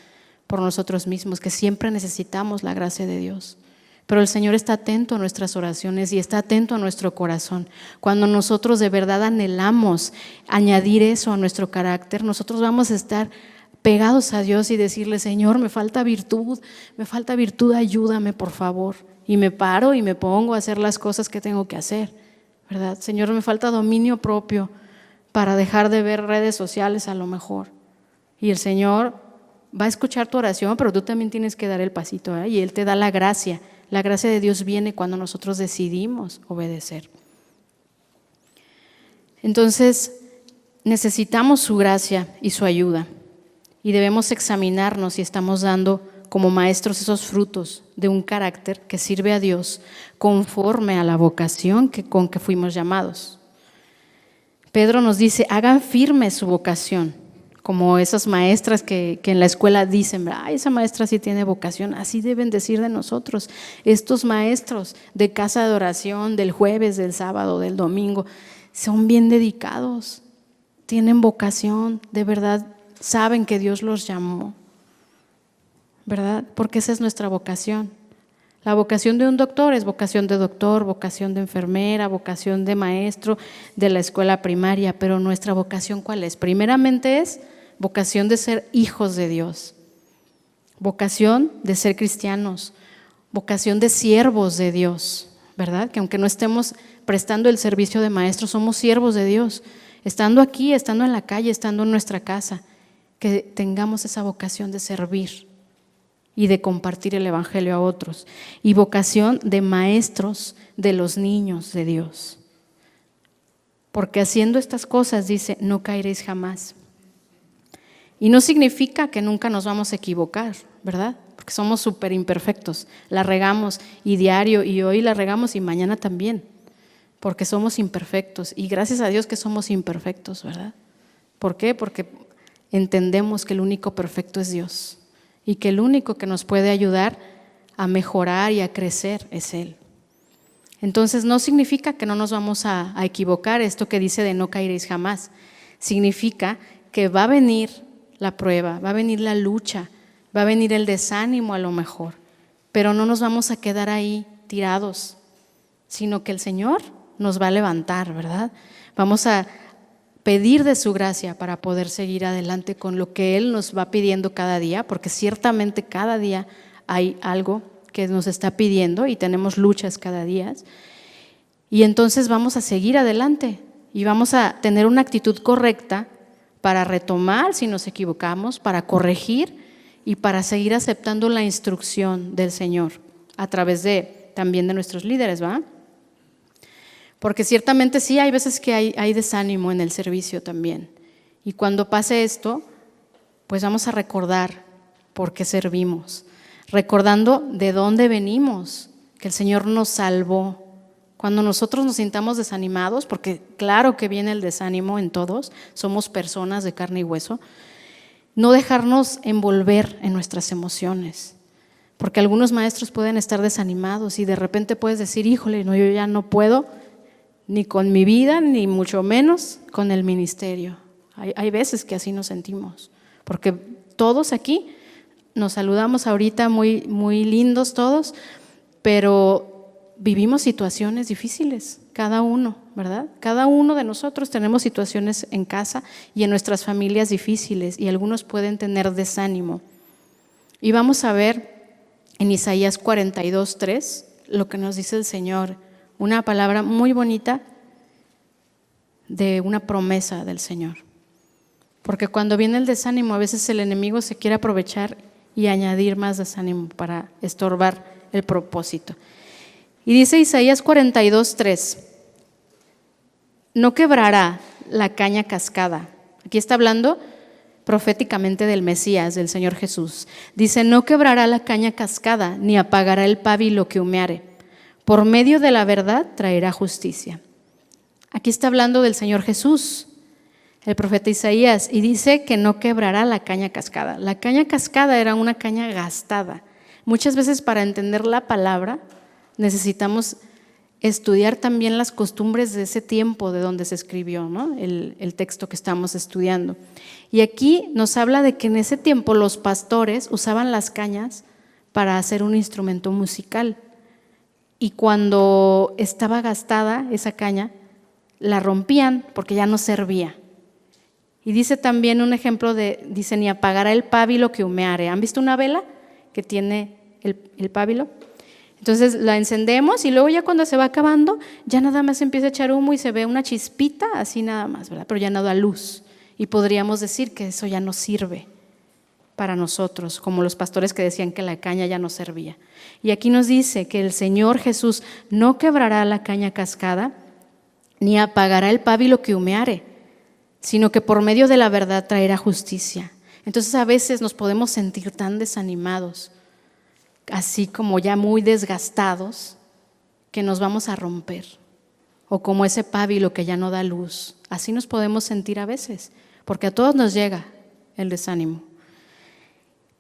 por nosotros mismos, que siempre necesitamos la gracia de Dios. Pero el Señor está atento a nuestras oraciones y está atento a nuestro corazón. Cuando nosotros de verdad anhelamos añadir eso a nuestro carácter, nosotros vamos a estar pegados a Dios y decirle: Señor, me falta virtud, ayúdame por favor. Y me paro y me pongo a hacer las cosas que tengo que hacer, ¿verdad? Señor, me falta dominio propio para dejar de ver redes sociales a lo mejor. Y el Señor va a escuchar tu oración, pero tú también tienes que dar el pasito, ¿eh? Y Él te da la gracia. La gracia de Dios viene cuando nosotros decidimos obedecer. Entonces, necesitamos su gracia y su ayuda. Y debemos examinarnos si estamos dando como maestros esos frutos de un carácter que sirve a Dios conforme a la vocación con que fuimos llamados. Pedro nos dice: hagan firme su vocación, como esas maestras que en la escuela dicen: ay, esa maestra sí tiene vocación. Así deben decir de nosotros. Estos maestros de casa de oración, del jueves, del sábado, del domingo, son bien dedicados, tienen vocación, de verdad saben que Dios los llamó, ¿verdad? Porque esa es nuestra vocación. La vocación de un doctor es vocación de doctor, vocación de enfermera, vocación de maestro de la escuela primaria, pero nuestra vocación, ¿cuál es? Primeramente es vocación de ser hijos de Dios, vocación de ser cristianos, vocación de siervos de Dios, ¿verdad? Que aunque no estemos prestando el servicio de maestros, somos siervos de Dios, estando aquí, estando en la calle, estando en nuestra casa, que tengamos esa vocación de servir y de compartir el evangelio a otros, y vocación de maestros de los niños de Dios, porque haciendo estas cosas, dice, no caeréis jamás. Y no significa que nunca nos vamos a equivocar, ¿verdad? Porque somos súper imperfectos, la regamos y diario, y hoy la regamos y mañana también, porque somos imperfectos, y gracias a Dios que somos imperfectos, ¿verdad? ¿Por qué? Porque entendemos que el único perfecto es Dios y que el único que nos puede ayudar a mejorar y a crecer es Él. Entonces no significa que no nos vamos a equivocar, esto que dice de no caeréis jamás, significa que va a venir la prueba, va a venir la lucha, va a venir el desánimo a lo mejor, pero no nos vamos a quedar ahí tirados, sino que el Señor nos va a levantar, ¿verdad? Vamos a pedir de su gracia para poder seguir adelante con lo que Él nos va pidiendo cada día, porque ciertamente cada día hay algo que nos está pidiendo y tenemos luchas cada día, y entonces vamos a seguir adelante y vamos a tener una actitud correcta para retomar si nos equivocamos, para corregir y para seguir aceptando la instrucción del Señor a través también de nuestros líderes, ¿va? Porque ciertamente sí, hay veces que hay desánimo en el servicio también. Y cuando pase esto, pues vamos a recordar por qué servimos, recordando de dónde venimos, que el Señor nos salvó. Cuando nosotros nos sintamos desanimados, porque claro que viene el desánimo en todos, somos personas de carne y hueso, no dejarnos envolver en nuestras emociones, porque algunos maestros pueden estar desanimados y de repente puedes decir: híjole, no, yo ya no puedo ni con mi vida, ni mucho menos con el ministerio. Hay veces que así nos sentimos, porque todos aquí nos saludamos ahorita muy, muy lindos todos, pero vivimos situaciones difíciles, cada uno, ¿verdad? Cada uno de nosotros tenemos situaciones en casa y en nuestras familias difíciles, y algunos pueden tener desánimo. Y vamos a ver en Isaías 42:3 lo que nos dice el Señor, una palabra muy bonita de una promesa del Señor. Porque cuando viene el desánimo, a veces el enemigo se quiere aprovechar y añadir más desánimo para estorbar el propósito. Y dice Isaías 42:3, no quebrará la caña cascada. Aquí está hablando proféticamente del Mesías, del Señor Jesús. Dice: no quebrará la caña cascada, ni apagará el pábilo que humeare, por medio de la verdad traerá justicia. Aquí está hablando del Señor Jesús, el profeta Isaías, y dice que no quebrará la caña cascada. La caña cascada era una caña gastada. Muchas veces para entender la palabra necesitamos estudiar también las costumbres de ese tiempo de donde se escribió, ¿no? el texto que estamos estudiando. Y aquí nos habla de que en ese tiempo los pastores usaban las cañas para hacer un instrumento musical. Y cuando estaba gastada esa caña, la rompían porque ya no servía. Y dice también un ejemplo dice, ni apagará el pábilo que humeare. ¿Han visto una vela que tiene el pábilo? Entonces la encendemos y luego ya cuando se va acabando, ya nada más empieza a echar humo y se ve una chispita, así nada más, ¿verdad? Pero ya no da luz. Y podríamos decir que eso ya no sirve para nosotros, como los pastores que decían que la caña ya no servía. Y aquí nos dice que el Señor Jesús no quebrará la caña cascada, ni apagará el pábilo que humeare, sino que por medio de la verdad traerá justicia. Entonces a veces nos podemos sentir tan desanimados, así como ya muy desgastados, que nos vamos a romper, o como ese pábilo que ya no da luz. Así nos podemos sentir a veces, porque a todos nos llega el desánimo.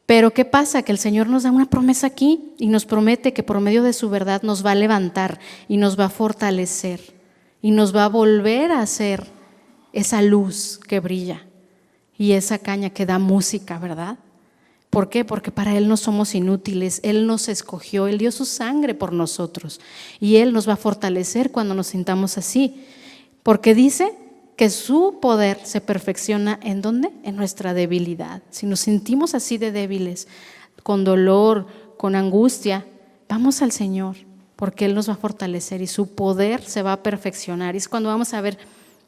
Pero ¿qué pasa? Que el Señor nos da una promesa aquí y nos promete que por medio de su verdad nos va a levantar y nos va a fortalecer y nos va a volver a hacer esa luz que brilla y esa caña que da música, ¿verdad? ¿Por qué? Porque para Él no somos inútiles, Él nos escogió, Él dio su sangre por nosotros y Él nos va a fortalecer cuando nos sintamos así, porque dice que su poder se perfecciona ¿en dónde? En nuestra debilidad. Si nos sentimos así de débiles, con dolor, con angustia, vamos al Señor, porque Él nos va a fortalecer y su poder se va a perfeccionar. Y es cuando vamos a ver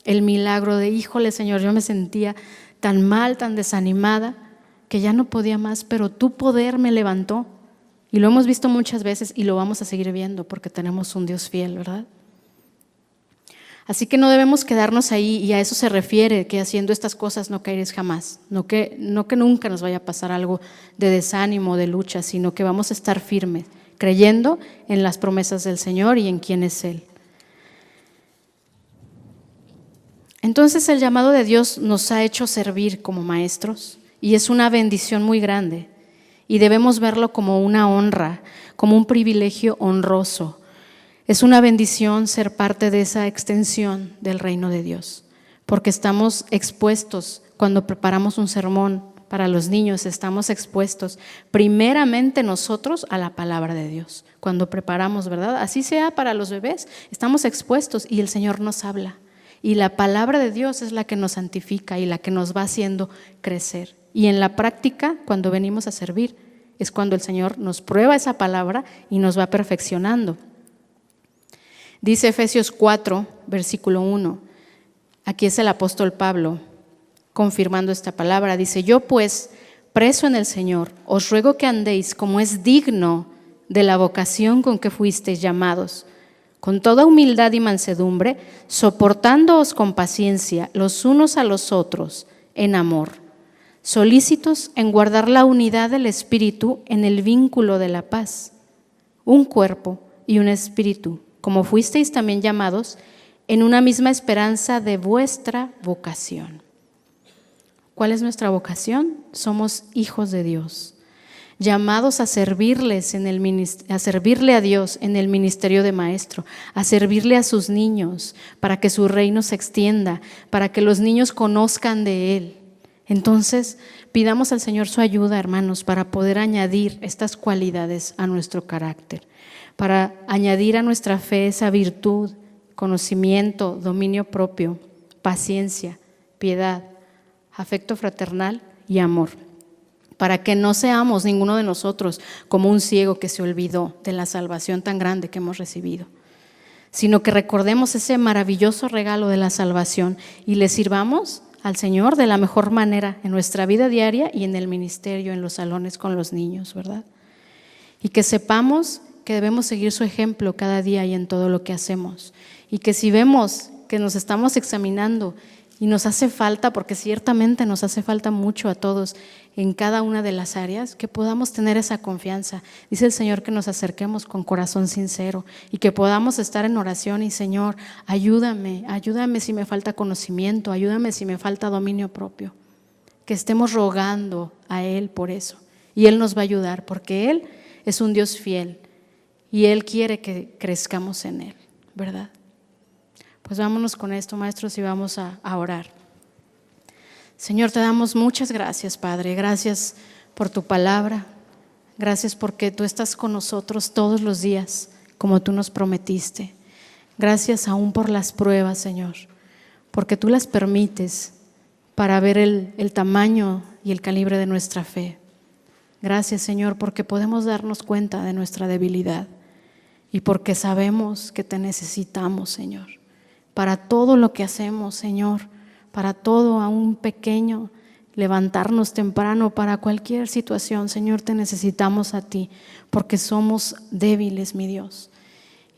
el milagro de, híjole Señor, yo me sentía tan mal, tan desanimada, que ya no podía más, pero tu poder me levantó. Y lo hemos visto muchas veces y lo vamos a seguir viendo porque tenemos un Dios fiel, ¿verdad? Así que no debemos quedarnos ahí, y a eso se refiere, que haciendo estas cosas no caeréis jamás, no que nunca nos vaya a pasar algo de desánimo, de lucha, sino que vamos a estar firmes, creyendo en las promesas del Señor y en quién es Él. Entonces el llamado de Dios nos ha hecho servir como maestros y es una bendición muy grande y debemos verlo como una honra, como un privilegio honroso. Es una bendición ser parte de esa extensión del reino de Dios, porque estamos expuestos cuando preparamos un sermón para los niños, estamos expuestos primeramente nosotros a la palabra de Dios. Cuando preparamos, ¿verdad? Así sea para los bebés, estamos expuestos y el Señor nos habla. Y la palabra de Dios es la que nos santifica y la que nos va haciendo crecer. Y en la práctica, cuando venimos a servir, es cuando el Señor nos prueba esa palabra y nos va perfeccionando. Dice Efesios 4, versículo 1. Aquí es el apóstol Pablo confirmando esta palabra. Dice, yo pues, preso en el Señor, os ruego que andéis como es digno de la vocación con que fuisteis llamados, con toda humildad y mansedumbre, soportándoos con paciencia los unos a los otros en amor, solícitos en guardar la unidad del Espíritu en el vínculo de la paz, un cuerpo y un espíritu, como fuisteis también llamados en una misma esperanza de vuestra vocación. ¿Cuál es nuestra vocación? Somos hijos de Dios, llamados a servirle a Dios en el ministerio de maestro, a servirle a sus niños para que su reino se extienda, para que los niños conozcan de Él. Entonces, pidamos al Señor su ayuda, hermanos, para poder añadir estas cualidades a nuestro carácter, para añadir a nuestra fe esa virtud, conocimiento, dominio propio, paciencia, piedad, afecto fraternal y amor, para que no seamos ninguno de nosotros como un ciego que se olvidó de la salvación tan grande que hemos recibido, sino que recordemos ese maravilloso regalo de la salvación y le sirvamos al Señor de la mejor manera en nuestra vida diaria y en el ministerio, en los salones con los niños, ¿verdad? Y que sepamos que debemos seguir su ejemplo cada día y en todo lo que hacemos. Y que si vemos que nos estamos examinando y nos hace falta, porque ciertamente nos hace falta mucho a todos, en cada una de las áreas, que podamos tener esa confianza. Dice el Señor que nos acerquemos con corazón sincero y que podamos estar en oración y Señor, ayúdame si me falta conocimiento, ayúdame si me falta dominio propio. Que estemos rogando a Él por eso y Él nos va a ayudar porque Él es un Dios fiel y Él quiere que crezcamos en Él, ¿verdad? Pues vámonos con esto, maestros, y vamos a orar. Señor, te damos muchas gracias, Padre. Gracias por tu palabra. Gracias porque tú estás con nosotros todos los días, como tú nos prometiste. Gracias aún por las pruebas, Señor, porque tú las permites para ver el tamaño y el calibre de nuestra fe. Gracias, Señor, porque podemos darnos cuenta de nuestra debilidad y porque sabemos que te necesitamos, Señor, para todo lo que hacemos, Señor, para todo, aún pequeño, levantarnos temprano, para cualquier situación, Señor, te necesitamos a ti, porque somos débiles, mi Dios,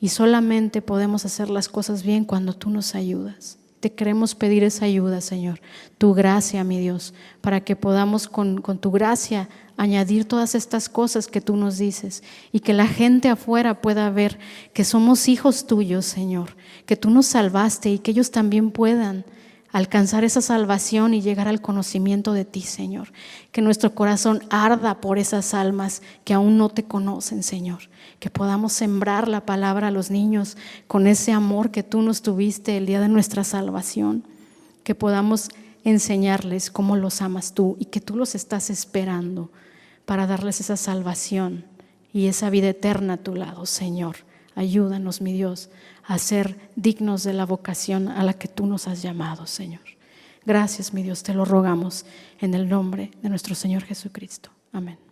y solamente podemos hacer las cosas bien cuando tú nos ayudas. Te queremos pedir esa ayuda, Señor, tu gracia, mi Dios, para que podamos con tu gracia añadir todas estas cosas que tú nos dices y que la gente afuera pueda ver que somos hijos tuyos, Señor, que tú nos salvaste y que ellos también puedan alcanzar esa salvación y llegar al conocimiento de ti, Señor. Que nuestro corazón arda por esas almas que aún no te conocen, Señor. Que podamos sembrar la palabra a los niños con ese amor que tú nos tuviste el día de nuestra salvación. Que podamos enseñarles cómo los amas tú y que tú los estás esperando para darles esa salvación y esa vida eterna a tu lado, Señor. Ayúdanos, mi Dios, a ser dignos de la vocación a la que tú nos has llamado, Señor. Gracias, mi Dios, te lo rogamos en el nombre de nuestro Señor Jesucristo. Amén.